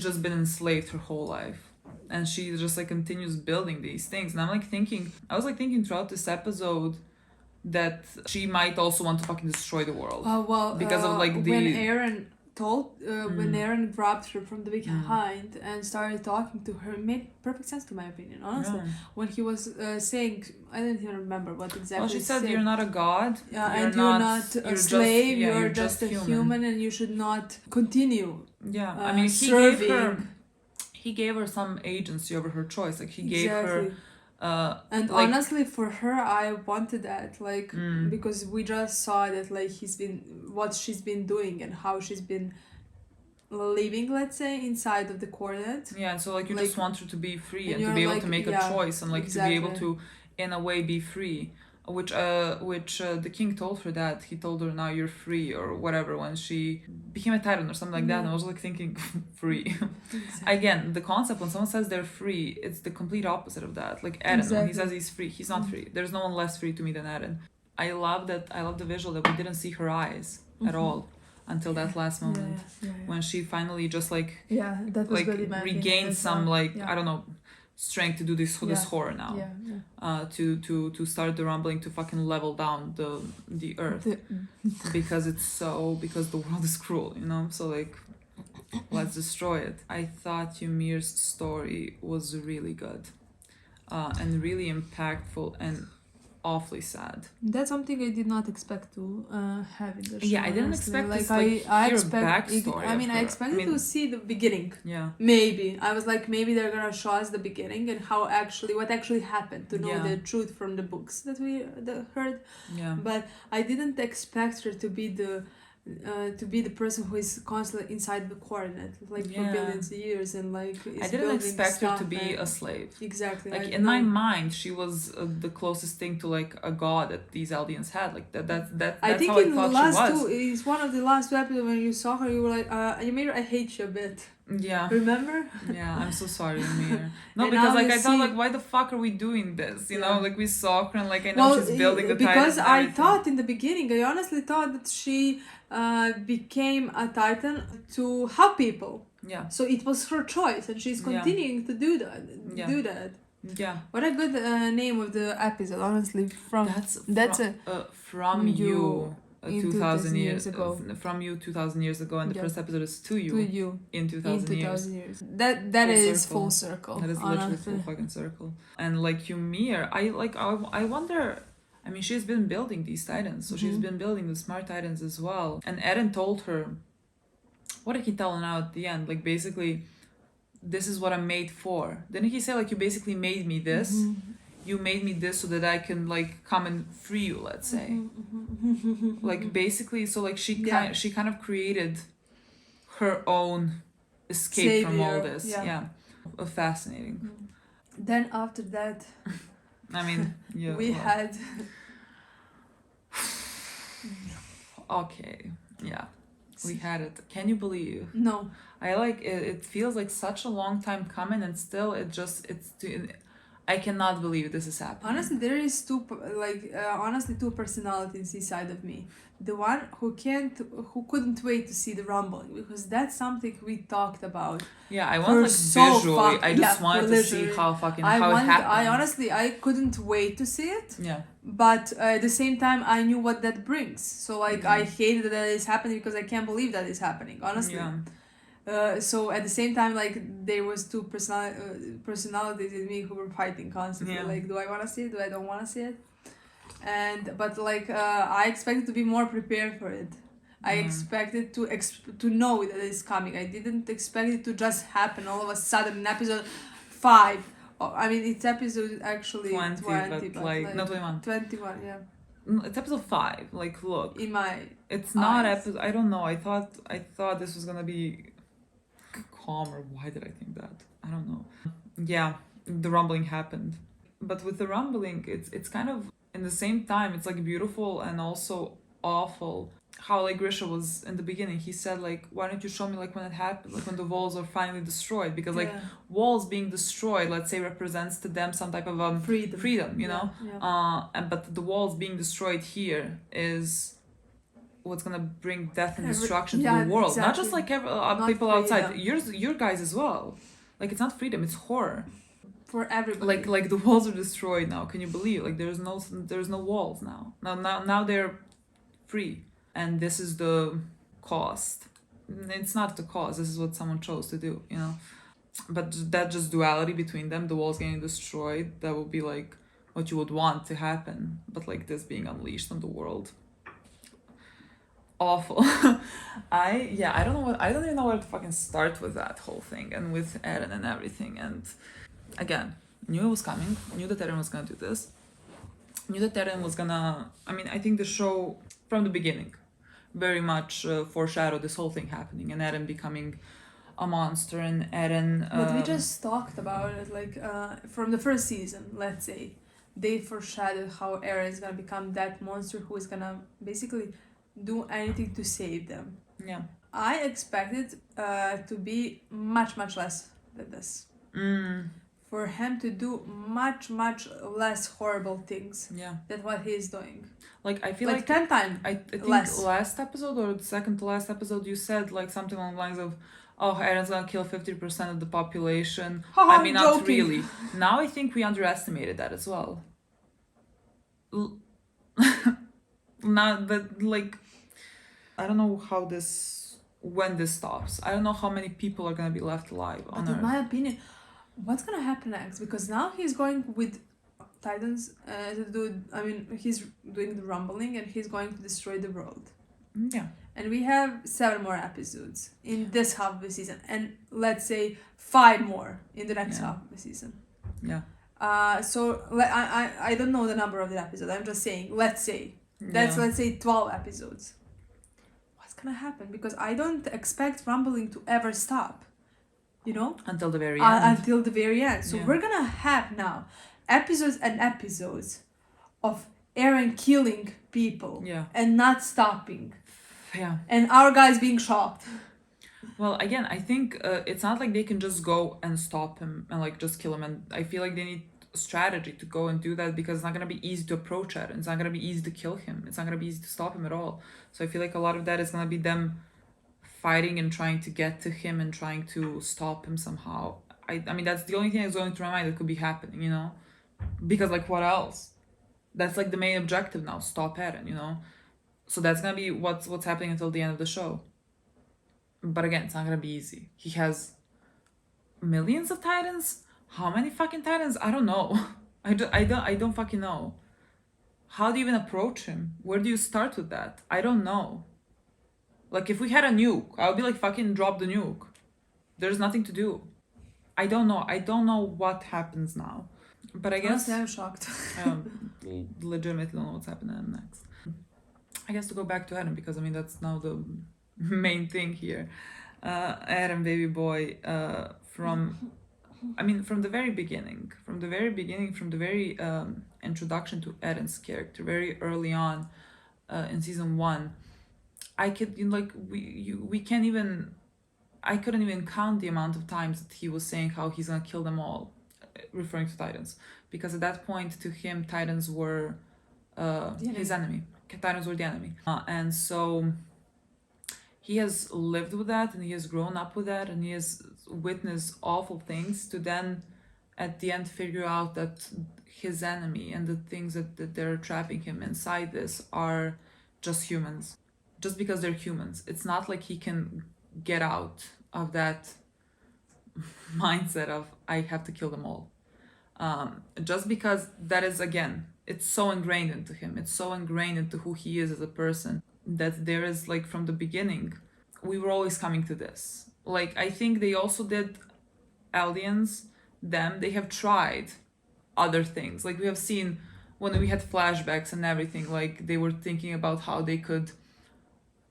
just been enslaved her whole life. And she just like continues building these things. And I was thinking throughout this episode that she might also want to fucking destroy the world. Well, because of like when Eren told when Eren grabbed her from the behind and started talking to her, it made perfect sense to my opinion, honestly. Yeah. When he was saying, I don't even remember what exactly. Well, she he said, said. "You're not a god. And you're not a slave. You're just a human, and you should not continue. Yeah, I mean, serving. He gave her some agency over her choice. Like he gave Exactly. her. And like, honestly, for her, I wanted that, like, because we just saw that, like, what she's been doing and how she's been living, let's say, inside of the coordinate. Yeah, so like you just want her to be free and to you're be able like, to make a choice and like exactly. to be able to, in a way, be free. Which the king told her that. He told her, now you're free or whatever, when she became a titan or something like that. And I was like thinking, free. Exactly. Again, the concept when someone says they're free, it's the complete opposite of that. Like Eren, when he says he's free, he's not free. There's no one less free to me than Eren. I love the visual that we didn't see her eyes at all until that last moment when she finally just like that was like regained some like I don't know, strength to do this horror now. To start the rumbling, to fucking level down the earth because the world is cruel, you know. So like, let's destroy it. I thought Ymir's story was really good and really impactful and awfully sad. That's something I did not expect to have in the show. Yeah, I didn't expect like, this, like, I hear expect backstory. I expected to see the beginning. Yeah. Maybe I was like, maybe they're gonna show us the beginning and what actually happened, to know the truth from the books that we heard. Yeah. But I didn't expect her to be the person who is constantly inside the coordinate, like for billions of years, and like I didn't expect her to be a slave. Exactly. Like in my mind, she was the closest thing to like a god that these Eldians had. Like that's I think how in I thought the last she was. it's one of the last two episodes when you saw her, you were like, Ymir, I hate you a bit. Yeah. Remember? Yeah, I'm so sorry, Ymir. No, And because now like you I thought see- like, why the fuck are we doing this? You know, like we saw her and like I know she's building the because Titans and I everything. thought in the beginning, I honestly thought that she became a Titan to help people. Yeah. So it was her choice, and she's continuing to do that. Yeah. What a good name of the episode, honestly. From you. in 2,000 years ago. From you 2,000 years ago, and the first episode is to you in 2,000 years. That is full circle. That is literally full fucking circle. And like Ymir, I wonder. I mean, she's been building these Titans, so she's been building the smart Titans as well. And Eren told her, what did he tell her now at the end? Like basically, this is what I'm made for. Didn't he say like, you basically made me this? You made me this so that I can like come and free you, let's say. Like basically, so like she kind of created her own escape from all this. Yeah. Fascinating. Then after that, I mean, we had okay, yeah, we had it. Can you believe? No. I like it. It feels like such a long time coming, and still I cannot believe this is happening. Honestly, there is two personalities inside of me. The one who couldn't wait to see the rumbling, because that's something we talked about. Yeah, I want like visually. I just wanted to see how it happened. I honestly couldn't wait to see it. Yeah. But at the same time, I knew what that brings. So like, I hated that is happening because I can't believe that is happening. Honestly. Yeah. So at the same time, like, there was two personalities in me who were fighting constantly. Like, do I want to see it? Do I don't want to see it? But like, I expected to be more prepared for it. I expected to know that it's coming. I didn't expect it to just happen all of a sudden in episode 5. I mean, it's episode actually 20 but like not 21. 21, yeah. It's episode 5. Like, look, it's not episode. I don't know. I thought this was gonna be calmer. Why did I think that? I don't know. Yeah, the rumbling happened, but with the rumbling, it's kind of in the same time. It's like beautiful and also awful. How like Grisha was in the beginning. He said like, why don't you show me like when it happened, like when the walls are finally destroyed? Because like walls being destroyed, let's say, represents to them some type of freedom, you know. But the walls being destroyed here is what's gonna bring death and destruction to the world. Exactly. Not just like people outside. Your guys as well. Like, it's not freedom, it's horror. For everybody. Like the walls are destroyed now. Can you believe? Like there's no walls now. Now they're free, and this is the cost it's not the cause. This is what someone chose to do, you know. But that just duality between them, the walls getting destroyed, that would be like what you would want to happen. But like this being unleashed on the world, awful. I don't even know where to fucking start with that whole thing and with Eren and everything. And again, knew it was coming. Knew that Eren was gonna do this. Knew that Eren was gonna. I mean, I think the show from the beginning very much foreshadowed this whole thing happening and Eren becoming a monster and Eren. But we just talked about it, like from the first season. Let's say they foreshadowed how Eren is gonna become that monster who is gonna basically do anything to save them. Yeah. I expected to be much less than this. For him to do much less horrible things Yeah. than what he is doing. Like I feel like 10 times I think less. last episode or the second to last episode you said like something along the lines of, oh, Eren's gonna kill 50% of the population. Haha, I mean, I'm not joking. really. Now I think we underestimated that as well. Not that, like, I don't know when this stops. I don't know how many people are gonna be left alive on But in Earth. my opinion, what's gonna happen next? Because now he's going with Titans to do. I mean, he's doing the rumbling and he's going to destroy the world. Yeah. And we have 7 more episodes in this half of the season, and let's say 5 more in the next half of the season. Yeah. So I don't know the number of the episodes. I'm just saying. Let's say let's say 12 episodes. What's gonna happen? Because I don't expect rumbling to ever stop. You know? Until the very end. Until the very end. So Yeah. we're gonna have now episodes and episodes of Eren killing people. Yeah. And not stopping. Yeah. And our guys being shocked. Well, again, I think it's not like they can just go and stop him and like just kill him. And I feel like they need strategy to go and do that because it's not gonna be easy to approach Eren. It's not gonna be easy to kill him. It's not gonna be easy to stop him at all. So I feel like a lot of that is gonna be them fighting and trying to get to him and trying to stop him somehow. I mean that's the only thing that's going through my mind that could be happening, you know? Because like what else? That's like the main objective now, stop Eren, you know? So that's gonna be what's happening until the end of the show. But again, it's not gonna be easy. He has millions of titans? How many fucking titans? I don't know. I don't fucking know. How do you even approach him? Where do you start with that? I don't know. Like if we had a nuke, I would be like fucking drop the nuke. There's nothing to do. I don't know. I don't know what happens now. But I guess Honestly, I'm shocked. legitimately don't know what's happening next. I guess to go back to Eren because I mean that's now the main thing here. Eren baby boy from the very beginning, from the very introduction to Eren's character, very early on in season 1, I could I couldn't even count the amount of times that he was saying how he's gonna kill them all, referring to Titans, because at that point to him Titans were his enemy. Titans were the enemy, and so he has lived with that and he has grown up with that and he has witnessed awful things to then at the end figure out that his enemy and the things that they're trapping him inside this are just humans, just because they're humans. It's not like he can get out of that mindset of I have to kill them all, just because that is, again, it's so ingrained into him, it's so ingrained into who he is as a person, that there is like from the beginning we were always coming to this. Like I think they also did aliens, they have tried other things. Like we have seen when we had flashbacks and everything, like they were thinking about how they could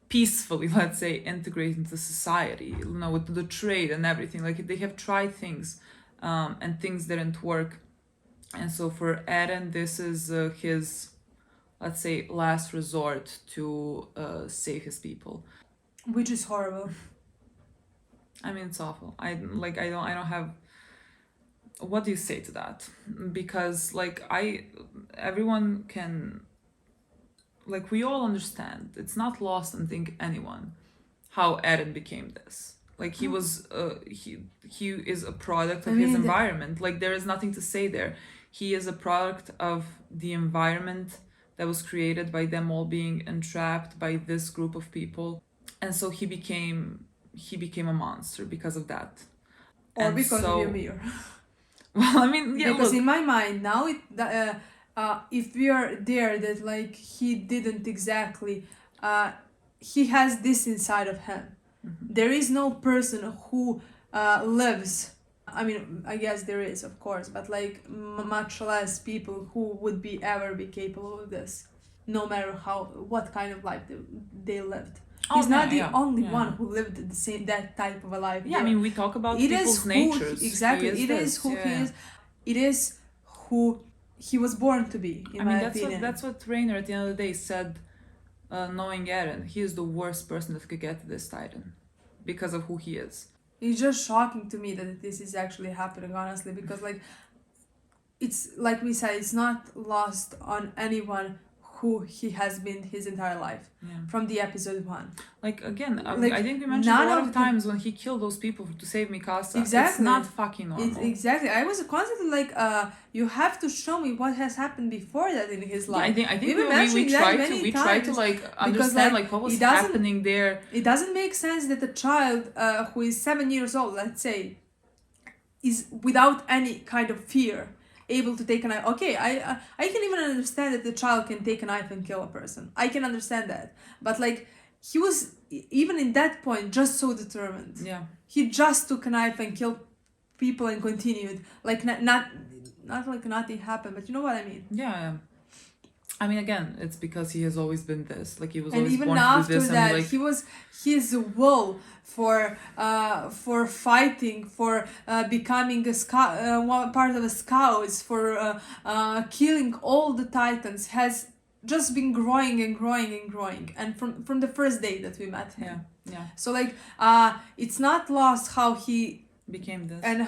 peacefully, let's say, integrate into society, you know, with the trade and everything. Like they have tried things and things didn't work. And so for Eren, this is his, let's say, last resort to save his people, Which is horrible. I mean, it's awful. I don't have. What do you say to that? Because everyone can, like, we all understand. It's not lost on anyone how Eren became this. Like he was, he is a product of his environment. Like there is nothing to say there. He is a product of the environment that was created by them all being entrapped by this group of people. and so he became a monster because of that. Or And because so- of Ymir. Well, I mean, yeah, Because look, in my mind now, if we are there, that like he didn't exactly, he has this inside of him. Mm-hmm. There is no person who lives. I mean, I guess there is, of course, but like much less people who would be ever be capable of this, no matter what kind of life they lived. He's not the only one who lived that type of a life. Yeah, I mean, we talk about It people's is natures. Exactly. He It is this, who yeah. he is. It is who he was born to be. In my opinion, that's what Rainer at the end of the day said. Knowing Eren, he is the worst person that could get to this Titan because of who he is. It's just shocking to me that this is actually happening. Honestly, because like, it's like we said, it's not lost on anyone who he has been his entire life from the episode 1. Like again, Like, I think we mentioned a none lot of of times when he killed those people to save Mikasa. Exactly. It's not fucking normal. Exactly. I was constantly like, you have to show me what has happened before that in his life. Yeah, I think We've mentioned we that try many to try to times, like because, understand like, like what was it doesn't- happening there. It doesn't make sense that a child who is 7 years old, let's say, is without any kind of fear able to take a knife. Okay, I can even understand that the child can take a knife and kill a person. I can understand that. But like, he was even in that point just so determined. Yeah. He just took a knife and killed people and continued. Like not like nothing happened, but you know what I mean. Yeah. I mean, again, it's because he has always been this. Like, he was And always even born to after do this. that, And like, his will for fighting, for becoming a one part of the scouts, for killing all the Titans has just been growing and growing and growing. And from the first day that we met him. yeah, So like, it's not lost how he became this. and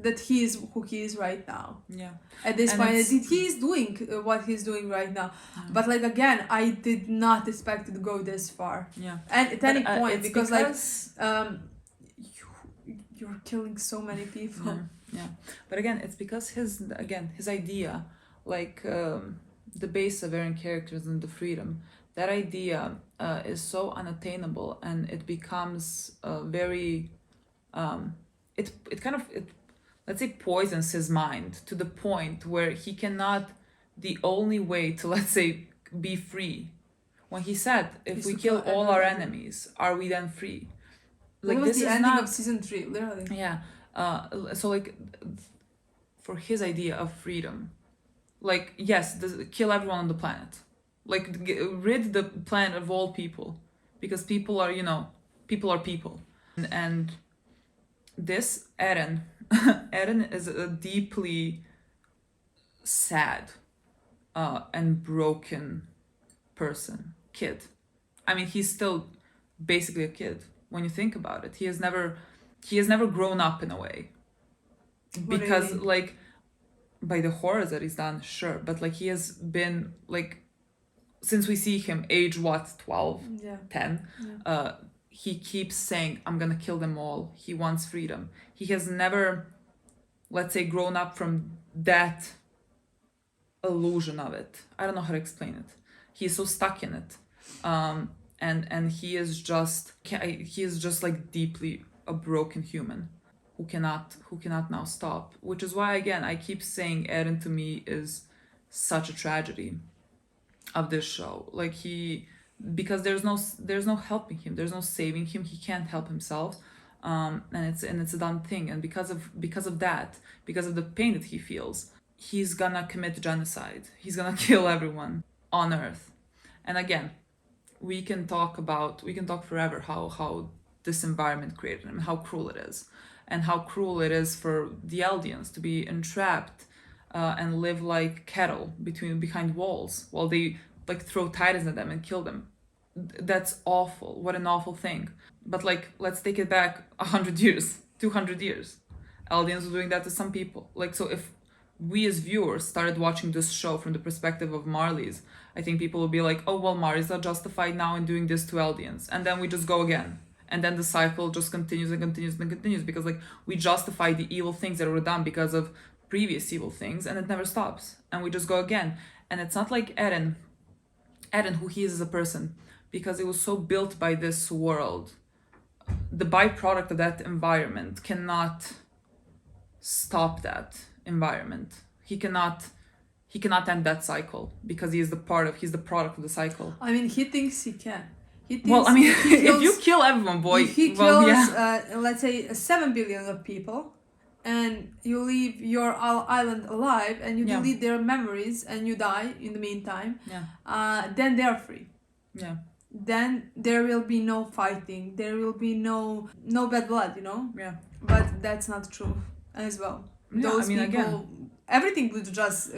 that he is who he is right now. Yeah. At this And point, it's- he is doing what he's doing right now. But like, again, I did not expect it to go this far. Yeah. And at any point, it's because you're killing so many people. Yeah. But again, it's because his idea, like the base of Eren characters and the freedom, that idea is so unattainable, and it becomes very it kind of let's say poisons his mind to the point where he cannot. The only way to, let's say, be free, when he said, if Is we to kill kill all our everyone. enemies, are we then free? Like, Like, was this the is ending not of season 3, literally. yeah. So like, for his idea of freedom, like, yes, kill everyone on the planet, like rid the planet of all people, because people are people, and this Eren Eren is a deeply sad and broken kid. I mean, he's still basically a kid when you think about it. He has never grown up in a way, What do you because mean? like, by the horrors that he's done, sure, but like, he has been like, since we see him age 12, Yeah. 10, he keeps saying, I'm gonna kill them all. He wants freedom. He has never, let's say, grown up from that illusion of it. I don't know how to explain it. He is so stuck in it, and he is just like deeply a broken human who cannot now stop. Which is why, again, I keep saying Eren to me is such a tragedy of this show. Like, because there's no helping him, there's no saving him. He can't help himself, and it's a dumb thing. And because of that, because of the pain that he feels, he's gonna commit genocide. He's gonna kill everyone on Earth. And again, we can talk forever how this environment created him, how cruel it is, and how cruel it is for the Eldians to be entrapped and live like cattle behind walls while they like throw titans at them and kill them. That's awful. What an awful thing. But like, let's take it back 100 years, 200 years. Eldians were doing that to some people. Like, so if we as viewers started watching this show from the perspective of Marlies, I think people will be like, oh, well, Marlies are justified now in doing this to Eldians. And then we just go again. And then the cycle just continues and continues and continues, because like, we justify the evil things that were done because of previous evil things, and it never stops. And we just go again. And it's not like Eren, who he is as a person, because it was so built by this world. The byproduct of that environment cannot stop that environment. He cannot end that cycle because he's the product of the cycle. I mean, he thinks he can. Well, I mean, if you kill everyone, boy, if he kills, let's say, 7 billion of people, and you leave your island alive, and you delete their memories, and you die in the meantime, then they are free. Yeah. Then there will be no fighting. There will be no bad blood, you know. Yeah. But that's not true as well. Yeah, Those I mean, people, again, everything would just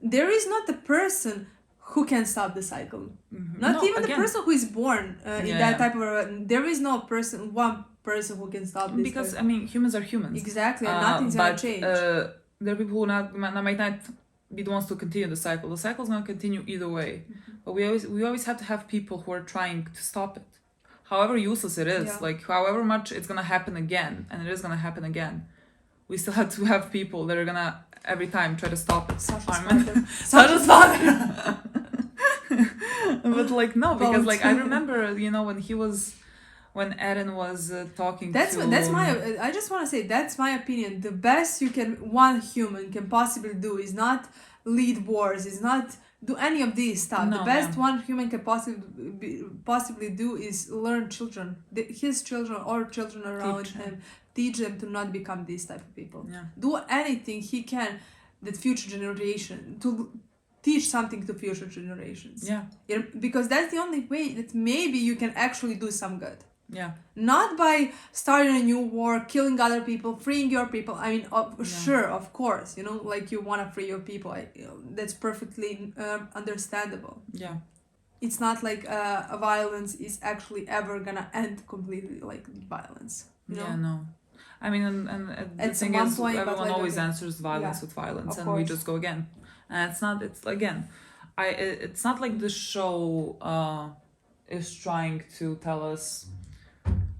There is not a person who can stop the cycle. Not even the person who is born in that type of. There is no person, one person who can stop this. Because I mean, humans are humans. Exactly, and nothing's gonna change. There are people who might not be the ones to continue the cycle. The cycle's gonna continue either way. But we always have to have people who are trying to stop it. However useless it is, like however much it's gonna happen again, and it is gonna happen again, we still have to have people that are gonna every time try to stop it. Sasha's father. But like no, because like I remember, you know, when Eren was talking. That's my. I just want to say that's my opinion. The best one human can possibly do is not lead wars. Is not do any of these stuff. The best one human can possibly do is learn children, his children or children around him, teach them to not become these type of people. Yeah. Do anything he can that future generation to teach something to future generations. Yeah. Because that's the only way that maybe you can actually do some good. Yeah. Not by starting a new war, killing other people, freeing your people. I mean, sure, of course, you know, like you want to free your people. That's perfectly understandable. Yeah. It's not like violence is actually ever gonna end completely, like violence. You know? Yeah, no. I mean, and the thing is, everyone always answers violence with violence, and we just go again. And it's not like the show is trying to tell us,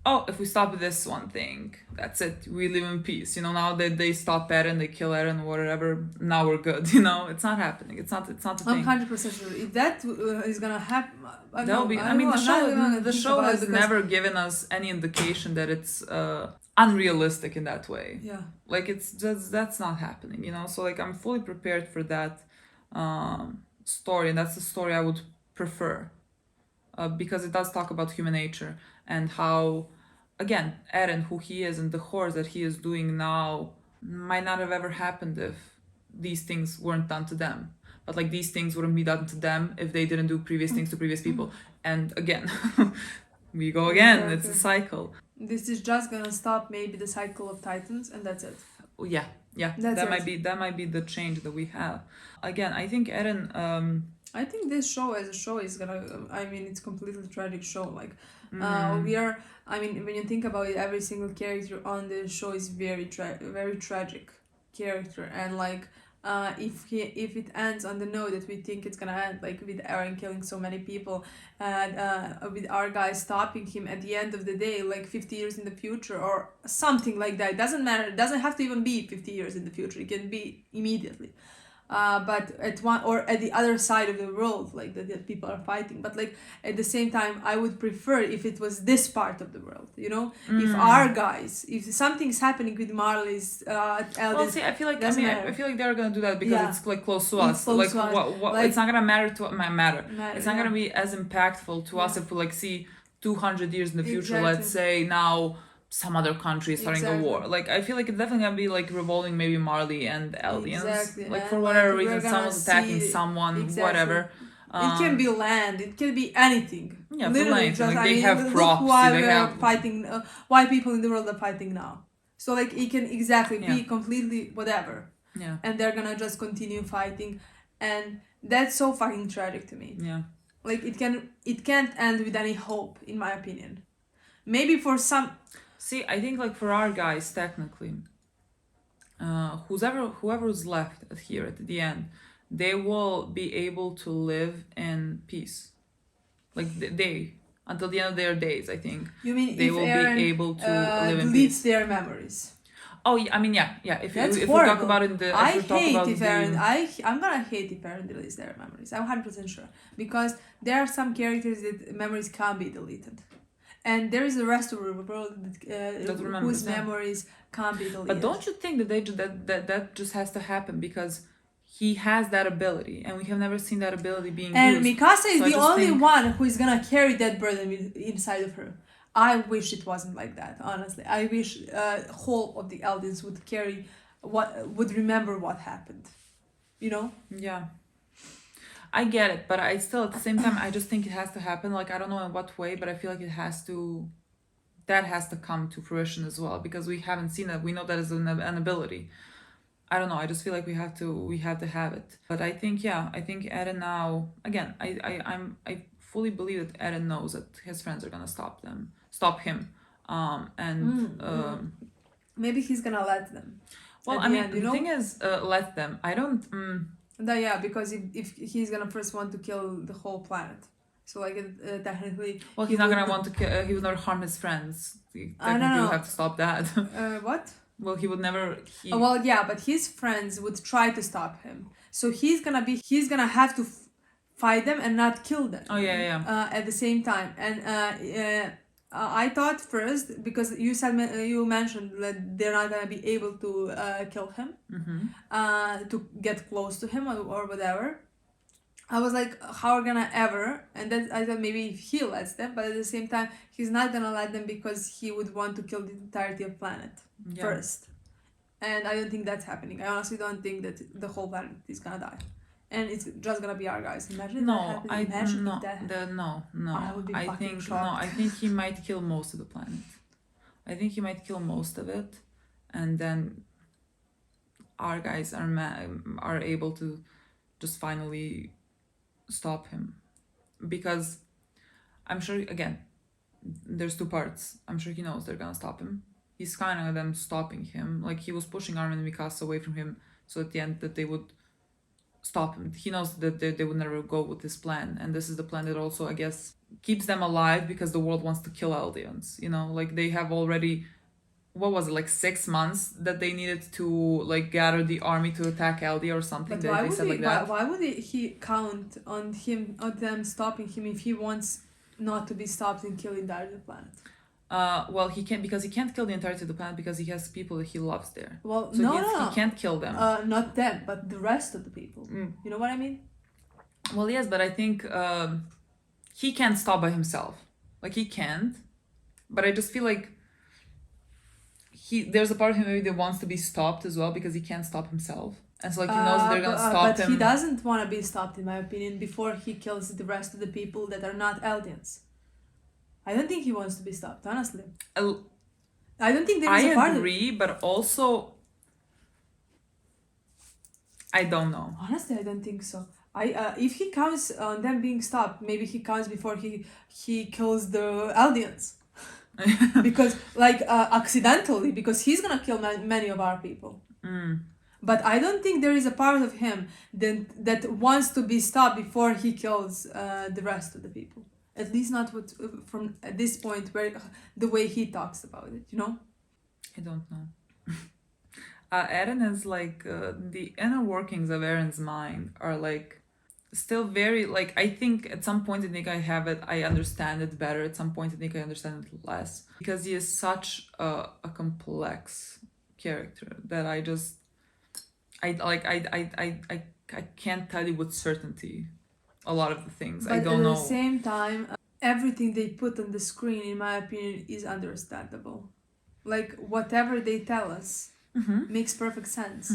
oh, if we stop this one thing, that's it. We live in peace. You know, now that they stop Eren, they kill Eren, whatever. Now we're good. You know, it's not happening. It's not the thing. I'm 100% sure. If that is gonna happen, the show has never given us any indication that it's unrealistic in that way. Yeah. Like that's not happening. You know, so like I'm fully prepared for that story, and that's the story I would prefer, because it does talk about human nature and how. Again, Eren, who he is, and the horrors that he is doing now might not have ever happened if these things weren't done to them. But like these things wouldn't be done to them if they didn't do previous things to previous people. And again, we go again. Exactly. It's a cycle. This is just gonna stop maybe the cycle of Titans, and that's it. Yeah. That might be the change that we have. Again, I think Eren. I think this show as a show is gonna. I mean, it's a completely tragic show. Like, we are. I mean, when you think about it, every single character on the show is very tragic character, and like, if it ends on the note that we think it's gonna end, like with Eren killing so many people, and with our guys stopping him at the end of the day, like 50 years in the future or something like that. It doesn't matter. It doesn't have to even be 50 years in the future. It can be immediately. But at one or at the other side of the world, like that people are fighting. But like at the same time, I would prefer if it was this part of the world, you know, if our guys, if something's happening with Marley's eldest. Well, see, I feel like they're gonna do that because it's like close to us. Like, it's not gonna matter to matter. It's not gonna be as impactful to us if we like see 200 years in the future. Let's say now. Some other country is starting a war. Like I feel like it's definitely gonna be like revolving maybe Marley and the aliens. Exactly. Like and for whatever reason, someone's attacking someone, whatever. It can be land. It can be anything. Yeah, literally. Just, like they have props. They have fighting. Why people in the world are fighting now? So like it can be completely whatever. Yeah. And they're gonna just continue fighting, and that's so fucking tragic to me. Yeah. Like it can't end with any hope, in my opinion. Maybe for some. See, I think like for our guys, technically, whoever's left here at the end, they will be able to live in peace. Like they, until the end of their days, I think. You mean they if will Eren, be able to live in peace. Deletes their memories? Oh, yeah, I mean, yeah. If That's we horrible. talk about it, I'm gonna hate if Eren deletes their memories. I'm 100% sure, because there are some characters that memories can't be deleted, and there is the rest of the world That remembers, whose yeah. memories can't be deleted. But don't you think that that just has to happen because he has that ability, and we have never seen that ability being And used. Mikasa is So I the just only think- one who is gonna carry that burden inside of her. I wish it wasn't like that. Honestly, I wish whole of the Eldians would remember what happened. You know? Yeah, I get it, but I still at the same time I just think it has to happen. Like, I don't know in what way, but I feel like that has to come to fruition as well, because we haven't seen it. We know that is an ability. I don't know. I just feel like we have to have it. But I think Eren now, again, I fully believe that Eren knows that his friends are gonna stop him. Maybe he's gonna let them. Well, at I the mean, end, the thing is, let them. I don't. Yeah, because if he's gonna first want to kill the whole planet, so like technically. Well, he's not gonna want to kill. He would never harm his friends. Technically, you have to stop that. What? Well, he would never. Well, yeah, but his friends would try to stop him. So he's gonna have to fight them and not kill them. Oh yeah. At the same time, and I thought first, because you mentioned that they're not gonna be able to kill him, to get close to him or whatever. I was like, how are gonna ever? And then I thought maybe he lets them, but at the same time, he's not gonna let them because he would want to kill the entirety of planet first. And I don't think that's happening. I honestly don't think that the whole planet is gonna die, and it's just gonna be our guys. Imagine No, that happening. no. I would be fucking shocked. No. I think he might kill most of the planet. I think he might kill most of it, and then our guys are able to just finally stop him, because I'm sure, again, there's two parts. I'm sure he knows they're gonna stop him. He's kind of them stopping him, like he was pushing Armin and Mikasa away from him, so at the end that they would stop him. He knows that they would never go with this plan, and this is the plan that also, I guess, keeps them alive, because the world wants to kill Eldians, you know, like they have already, what was it, like 6 months that they needed to like gather the army to attack Eldia or something. But why would he count on them stopping him if he wants not to be stopped and kill the entire planet? Well, he can't, because he can't kill the entirety of the planet, because he has people that he loves there. Well, so he can't kill them. Not them, but the rest of the people. You know what I mean? Well, yes, but I think he can't stop by himself. Like, he can't. But I just feel like there's a part of him maybe that wants to be stopped as well, because he can't stop himself. And so, like, he knows they're gonna stop him. But he doesn't want to be stopped, in my opinion, before he kills the rest of the people that are not Eldians. I don't think he wants to be stopped, honestly. I don't think there is a part of it. I agree, but also, I don't know. Honestly, I don't think so. If he counts on them being stopped, maybe he counts before he kills the Eldians. Because, like, accidentally, because he's gonna kill many of our people. But I don't think there is a part of him that wants to be stopped before he kills the rest of the people. At least not from at this point, where the way he talks about it, you know? I don't know. Eren is like, the inner workings of Eren's mind are like still very, like, I think at some point I think I understand it better. At some point I think I understand it less, because he is such a complex character that I can't tell you with certainty a lot of the things. But I don't know. At the same time, everything they put on the screen, in my opinion, is understandable. Like, whatever they tell us makes perfect sense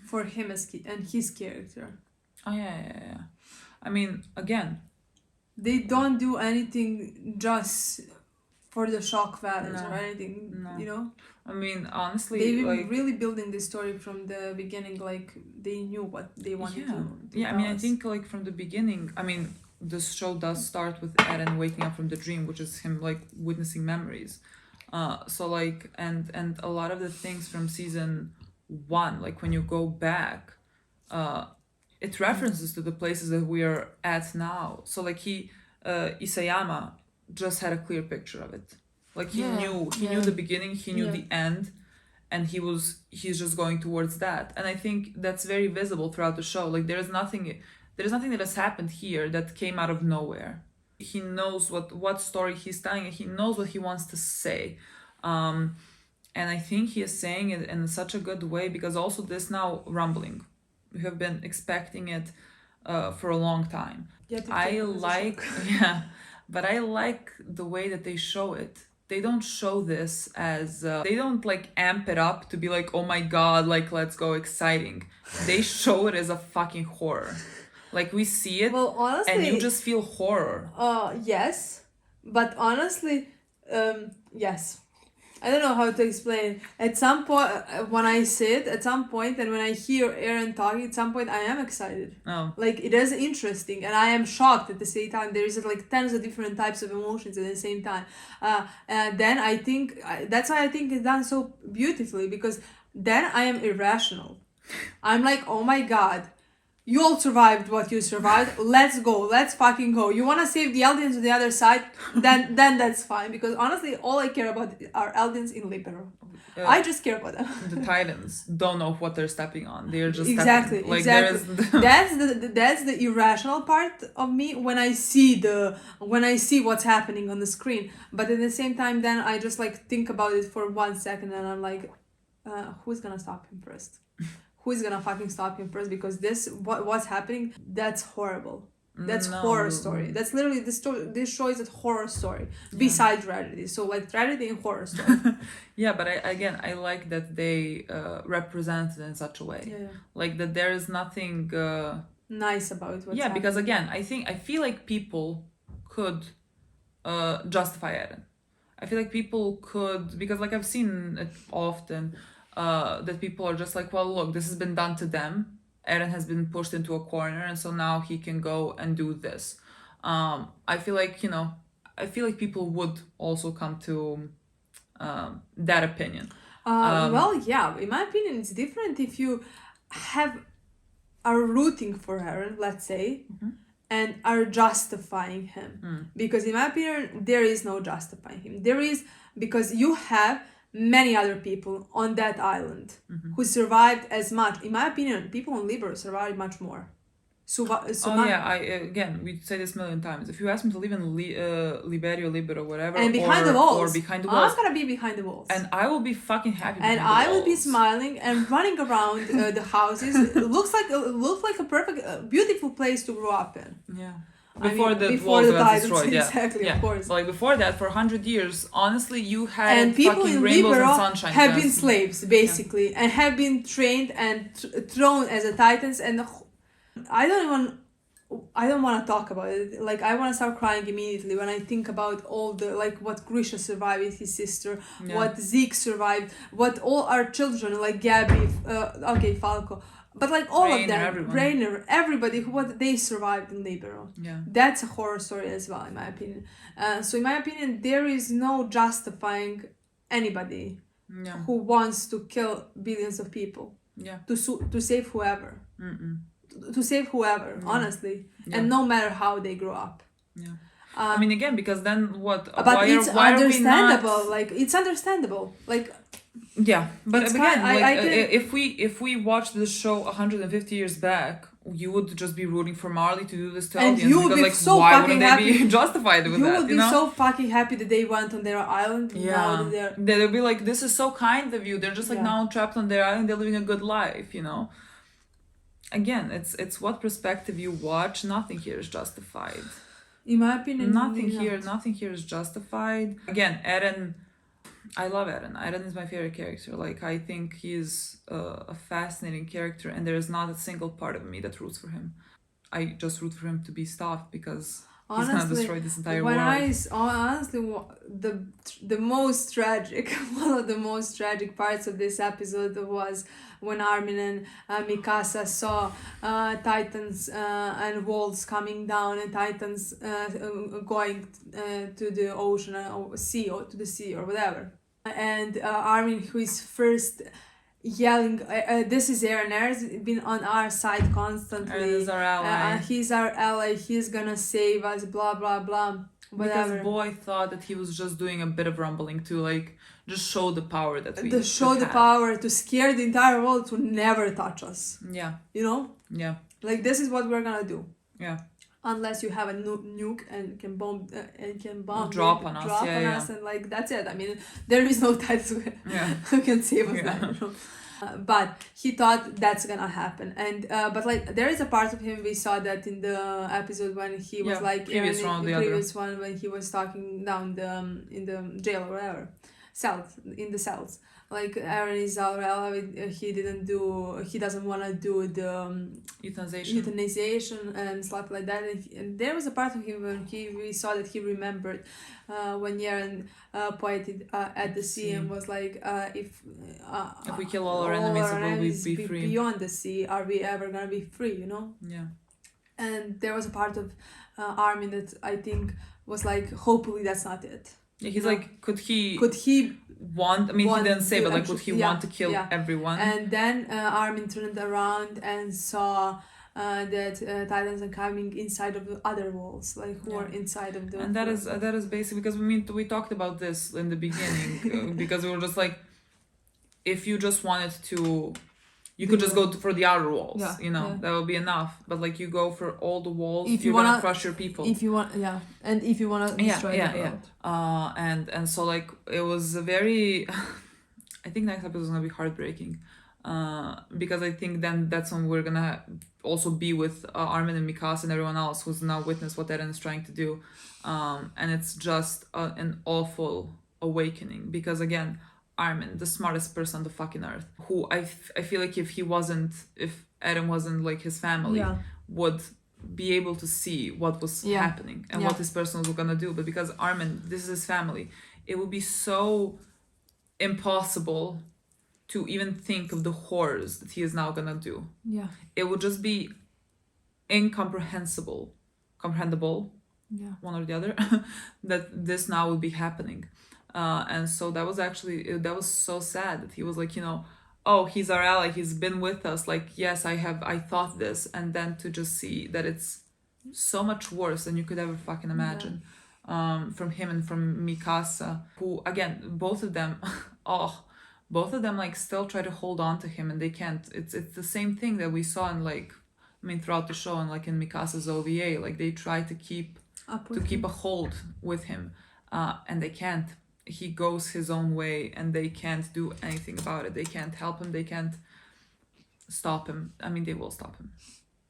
for him and his character. Oh yeah. I mean, again, they don't do anything just for the shock values or anything. No. You know. I mean, honestly, they've been like, really building this story from the beginning. Like, they knew what they wanted to I mean, I think, like, from the beginning, I mean, this show does start with Eren waking up from the dream, which is him, like, witnessing memories. So, like, and a lot of the things from season 1, like, when you go back, it references to the places that we are at now. So, like, Isayama just had a clear picture of it. Like, he knew the beginning, he knew the end, and he's just going towards that. And I think that's very visible throughout the show. Like there's nothing that has happened here that came out of nowhere. He knows what story he's telling, and he knows what he wants to say. And I think he is saying it in such a good way, because also this now rumbling, we have been expecting it for a long time. I like but I like the way that they show it. They don't show this as they don't like amp it up to be like, oh my god, like let's go, exciting. They show it as a fucking horror. Like we see it, well, honestly, and you just feel horror. Yes, but honestly, yes. I don't know how to explain. At some point, when I sit, at some point, and when I hear Eren talking, at some point, I am excited. Oh. Like, it is interesting, and I am shocked at the same time. There is like tons of different types of emotions at the same time. Then I think, that's why I think it's done so beautifully, because then I am irrational. I'm like, oh my god. You all survived what you survived. Let's go. Let's fucking go. You want to save the Eldians on the other side? Then that's fine. Because honestly, all I care about are Eldians in Libero. I just care about them. The Titans don't know what they're stepping on. They're just exactly. Like, Exactly. That's the irrational part of me when I see what's happening on the screen. But at the same time, then I just like think about it for 1 second, and I'm like, who's gonna stop him first? Who's gonna fucking stop him first? Because what's happening, that's horrible. That's horror story. That's literally this show is a horror story besides tragedy. So like tragedy and horror story. Yeah, but I like that they represent it in such a way. Yeah. Like that there is nothing nice about what's happening. Because again, I feel like people could justify Eren. I feel like people could, because like I've seen it often. That people are just like, well, look, this has been done to them. Eren has been pushed into a corner, and so now he can go and do this. I feel like people would also come to that opinion. Well, yeah, in my opinion, it's different if you are rooting for Eren, let's say, and are justifying him. Because in my opinion, there is no justifying him. There is, because you have many other people on that island who survived as much. In my opinion, people on Libero survived much more. We say this a million times. If you ask me to live in Liberia, Libero, whatever, and behind the walls, or behind the walls, I'm gonna be behind the walls, and I will be fucking happy. And I will be smiling and running around the houses. It looks like a perfect, beautiful place to grow up in. Yeah. Before the walls got destroyed, exactly, of course. So like before that, for 100 years, honestly, you had and people fucking in rainbows Libero and sunshine. Have been slaves, basically, and have been trained and thrown as a Titans. And I don't want to talk about it. Like I want to start crying immediately when I think about all the what Grisha survived with his sister, what Zeke survived, what all our children like Gabby, Falco. But like all of them, Rainer, everybody, what they survived in Libero. Yeah. That's a horror story as well, in my opinion. So in my opinion, there is no justifying anybody who wants to kill billions of people. Yeah. To save whoever. To save whoever, honestly. Yeah. And no matter how they grow up. Yeah. I mean, again, because then what? But it's understandable. Like, it's understandable. Like... Yeah, but again, if we watched this show 150 years back, you would just be rooting for Marley to do this to and Eldians, you would because be so why fucking wouldn't happy. They be justified with you that? You would be so fucking happy that they went on their island. Yeah, they'll be like, this is so kind of you. They're just like now trapped on their island. They're living a good life, Again, it's what perspective you watch. Nothing here is justified. In my opinion, nothing here is justified. Again, Eren. I love Eren. Eren is my favorite character. Like, I think he's a fascinating character, and there is not a single part of me that roots for him. I just root for him to be stopped because he's gonna destroy this entire world. Honestly, the most tragic, one of the most tragic parts of this episode was when Armin and Mikasa saw Titans and walls coming down and Titans going to the ocean or sea or to the sea or whatever. And Armin, who is first yelling, this is Eren. Eren's been on our side constantly. Eren is our ally. He's our ally. He's gonna save us. Blah blah blah. Whatever. Because boy thought that he was just doing a bit of rumbling too, like just show the power that we to show could the have. power, to scare the entire world to never touch us. Yeah. You know? Yeah. Like, this is what we're gonna do. Yeah. Unless you have a nuke and can bomb Drop on us. Yeah. and like that's it. I mean, there is no Titus who can save us. Yeah. Then, you know? But he thought that's gonna happen, and but like there is a part of him we saw that in the episode when he was like previous in one, the the previous one when he was talking down in the jail or whatever in the cells. Like Eren is already he doesn't want to do the euthanization and stuff like that, and there was a part of him when we saw that he remembered when Eren pointed at the sea and was like if we kill all our enemies, will we be free? Beyond the sea, are we ever gonna be free, you know? Yeah. And there was a part of Armin that I think was like, hopefully that's not it. Yeah, he's like, could he want, I mean, he didn't say, but like, would he want to kill everyone? And then Armin turned around and saw that Titans are coming inside of the other walls, like who are inside of the. And that is basically because we talked about this in the beginning because we were just like, if you just wanted to, you could just go for the outer walls, that would be enough. But like you go for all the walls, if you're gonna crush your people. If you want, and if you want to destroy the world. And so like it was a very, I think next episode is gonna be heartbreaking, because I think then that's when we're gonna also be with Armin and Mikasa and everyone else who's now witnessed what Eren is trying to do, and it's just an awful awakening because again. Armin, the smartest person on the fucking earth, who I feel like if Eren wasn't like his family, would be able to see what was happening and what this person was gonna do. But because Armin, this is his family, it would be so impossible to even think of the horrors that he is now gonna do. Yeah. It would just be comprehensible, one or the other, that this now would be happening. And so that was so sad that he was like, oh, he's our ally, he's been with us, like, yes, I thought this, and then to just see that it's so much worse than you could ever fucking imagine. From him and from Mikasa, who again, both of them like still try to hold on to him and they can't. It's the same thing that we saw in throughout the show and like in Mikasa's OVA, like they try to keep a hold with him, and they can't. He goes his own way and they can't do anything about it. They can't help him. They can't stop him. I mean, they will stop him.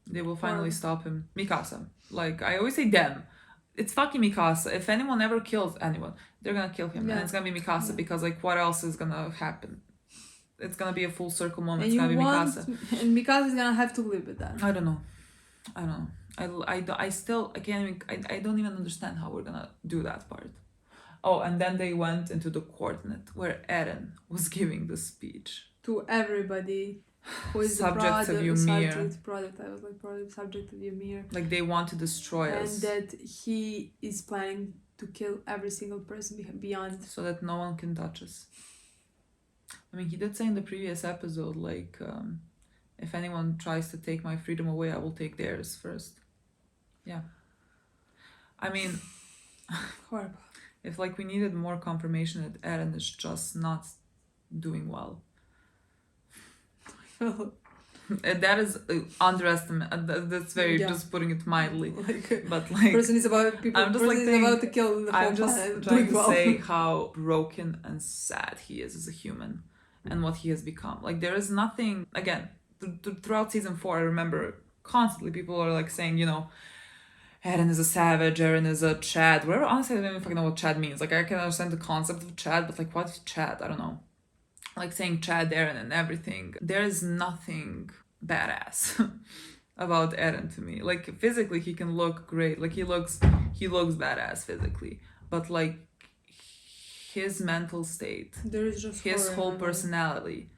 They will finally stop him. Mikasa. Like, I always say them. It's fucking Mikasa. If anyone ever kills anyone, they're gonna kill him. And it's gonna be Mikasa because, like, what else is gonna happen? It's gonna be a full circle moment. It's gonna be Mikasa. And Mikasa is gonna have to live with that. I don't know. I don't even understand how we're gonna do that part. Oh, and then they went into the coordinate where Eren was giving the speech. To everybody who is subject of Ymir. Subject of Ymir. Like they want to destroy us. And that he is planning to kill every single person beyond. So that no one can touch us. I mean, he did say in the previous episode, like, if anyone tries to take my freedom away, I will take theirs first. Yeah. I mean... Horrible. If like we needed more confirmation that Eren is just not doing well. That is underestimate. That's very just putting it mildly. But like person is about people. I'm just like about to kill the whole I'm just planet. trying to say how broken and sad he is as a human, and what he has become. Like there is nothing. Again, throughout season 4, I remember constantly people are like saying, Eren is a savage, Eren is a Chad, whatever. Honestly, I don't even fucking know what Chad means. Like, I can understand the concept of Chad, but like, what is Chad? I don't know. Like saying Chad, Eren, and everything. There is nothing badass about Eren to me. Like, physically, he can look great. Like, he looks badass physically. But like, his mental state, there is just his whole personality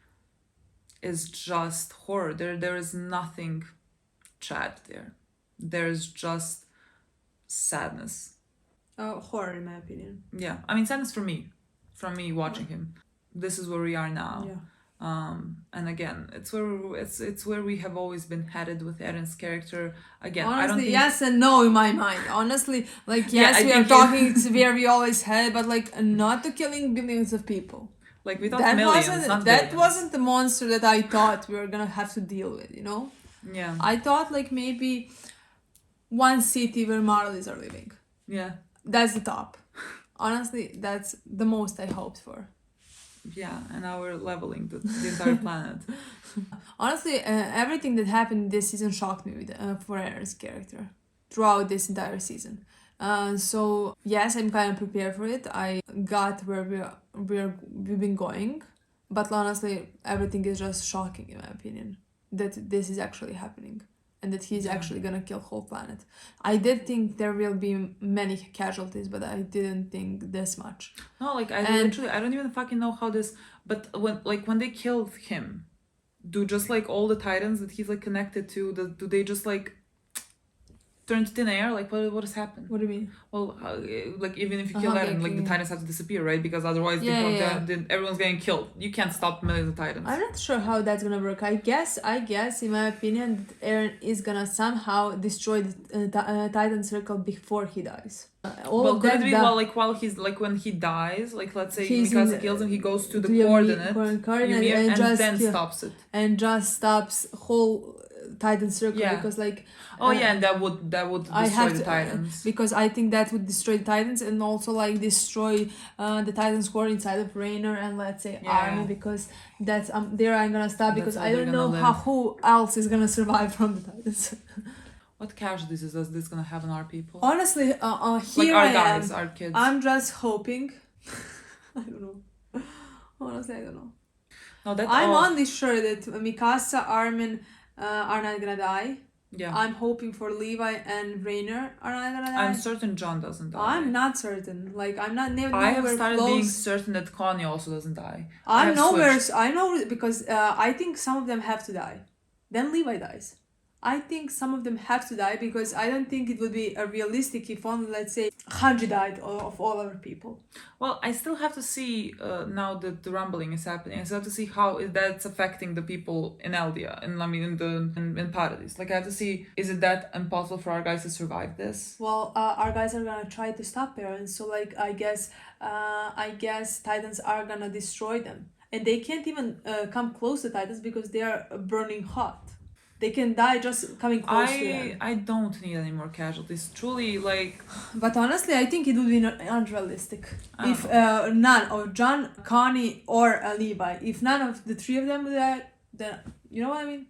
is just horror. There is nothing Chad there. There's just sadness. Horror in my opinion. Yeah, I mean sadness from me watching him. This is where we are now. And again, it's where we have always been headed with Eren's character. Again, Honestly, I don't think yes and no in my mind. Honestly, like yes, I we are think talking to where we always had, but like not to killing billions of people. like we thought millions, not billions. wasn't the monster that I thought we were gonna have to deal with. You know, Yeah. I thought like maybe one city where Marlies are living. Yeah. That's the top. Honestly, that's the most I hoped for. Yeah, and now we're leveling the entire planet. Honestly, everything that happened this season shocked me with, for Eren's character throughout this entire season. So yes, I'm kind of prepared for it. I got where we've been going, but honestly, everything is just shocking in my opinion that this is actually happening and that he's actually gonna kill whole planet. I did think there will be many casualties, but I didn't think this much. No, like I don't even fucking know how this. But when they killed him, do just like all the Titans that he's like connected to, do they just like turn to thin air? Like what has happened? What do you mean? Well, like even if you kill Eren, like the Titans have to disappear, right? Because otherwise, everyone's getting killed. You can't stop millions of Titans. I'm not sure how that's gonna work. I guess, in my opinion, that Eren is gonna somehow destroy the Titan Circle before he dies. Could it be while he's like when he dies, like let's say Mikasa kills him, he goes to the coordinate Ymir, and then stops it, and just stops whole Titan Circle because like. And that would destroy the Titans. Because I think that would destroy the Titans and also like destroy the Titan squad inside of Rainer and let's say Army because that's there I'm gonna stop because I don't know who else is gonna survive from the Titans. What casualties is this gonna have on our people? Honestly, here like our guys, our kids. I'm just hoping. I don't know. Honestly, I don't know. No, I'm only sure that Mikasa, Armin are not gonna die. Yeah. I'm hoping for Levi and Rainer are not gonna die. I'm certain John doesn't die. I'm not certain. Like I'm not never. I have started being certain that Connie also doesn't die. I know because I think some of them have to die. Then Levi dies. I think some of them have to die because I don't think it would be realistic if only, let's say, 100 died of all our people. Well, I still have to see now that the rumbling is happening. I still have to see how that's affecting the people in Eldia, in Paradise. Like I have to see, is it that impossible for our guys to survive this? Well, our guys are gonna try to stop Eren, so like I guess Titans are gonna destroy them, and they can't even come close to Titans because they are burning hot. They can die just coming close to them. I don't need any more casualties. Truly, like... But honestly, I think it would be unrealistic. If none of John, Connie, or Levi, if none of the three of them would die, then... You know what I mean?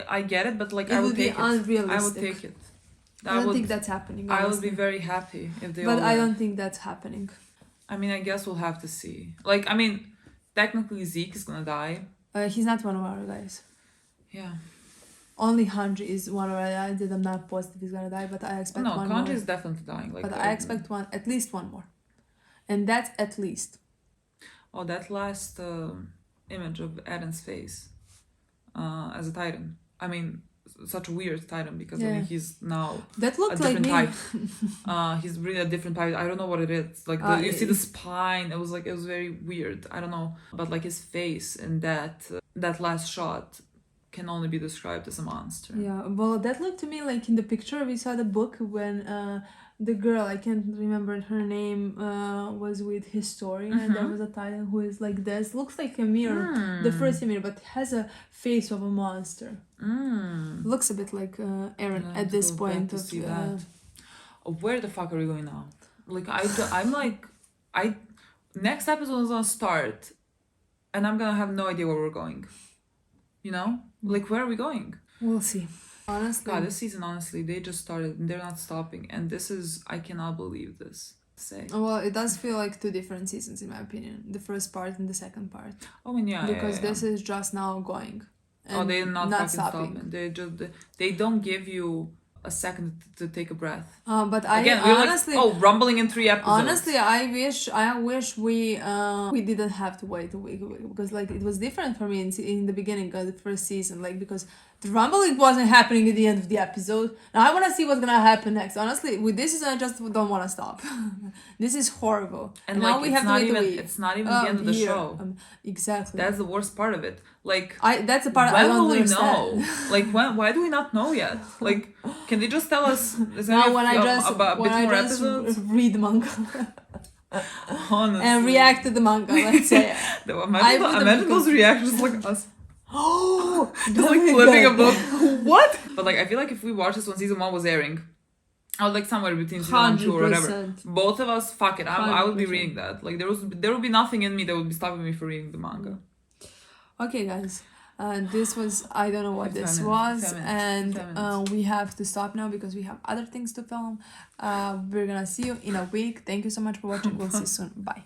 I get it, but like I would take it. Unrealistic. I would take it. I don't think that's happening. Honestly. I would be very happy if they But I don't think that's happening. I mean, I guess we'll have to see. Like, I mean, technically Zeke is gonna die. He's not one of our guys. Yeah. Only Hanji is one of our guys that I'm not positive he's gonna die, but I expect one more. No, Hanji is definitely dying. Like, but I expect at least one more. And that's at least. Oh, that last image of Eren's face as a Titan. I mean, such a weird Titan because I mean, he's now that looked a different like type. He's really a different type. I don't know what it is. Like you see the spine. It was very weird. I don't know, but like his face in that last shot can only be described as a monster. Yeah, well, that looked to me like in the picture we saw the book when the girl, I can't remember her name, was with historian and there was a Titan who is like this. Looks like Ymir, the first Ymir, but has a face of a monster. Looks a bit like Eren at this point. To see that. Where the fuck are we going now? Like next episode is gonna start and I'm gonna have no idea where we're going. You know? Like, where are we going? We'll see. Honestly. God, this season, honestly, they just started and they're not stopping. And this is, I cannot believe this. Well, it does feel like two different seasons, in my opinion. The first part and the second part. Oh, I mean, yeah. Because this is just now going. They're not fucking stopping. They don't give you a second to take a breath. But again, we're honestly, like, rumbling in 3 episodes. Honestly, I wish we didn't have to wait a week because like it was different for me in the beginning of the first season, like because the rumbling wasn't happening at the end of the episode. Now I want to see what's gonna happen next. Honestly, with this season, I just don't want to stop. This is horrible. And like, now we have to wait a week. It's not even the end of the show. Exactly. That's the worst part of it. Like, that's the part I when don't will we understand. know? Like, why do we not know yet? Like, can they just tell us? Now when I just episodes? read the manga Honestly. and react to the manga, let's say. Imagine those reactions like us. Oh, Just like flipping a book. What? But like, I feel like if we watched this when season 1 was airing, I was like somewhere between season 1 and 2 or whatever. 100%. Both of us, fuck it, I would be 100%. reading that. Like, there would be nothing in me that would be stopping me from reading the manga. Okay, guys. This was, I don't know what 15 this minutes, was, 15 minutes, and 15 minutes. we have to stop now because we have other things to film. We're gonna see you in a week. Thank you so much for watching. We'll see you soon. Bye.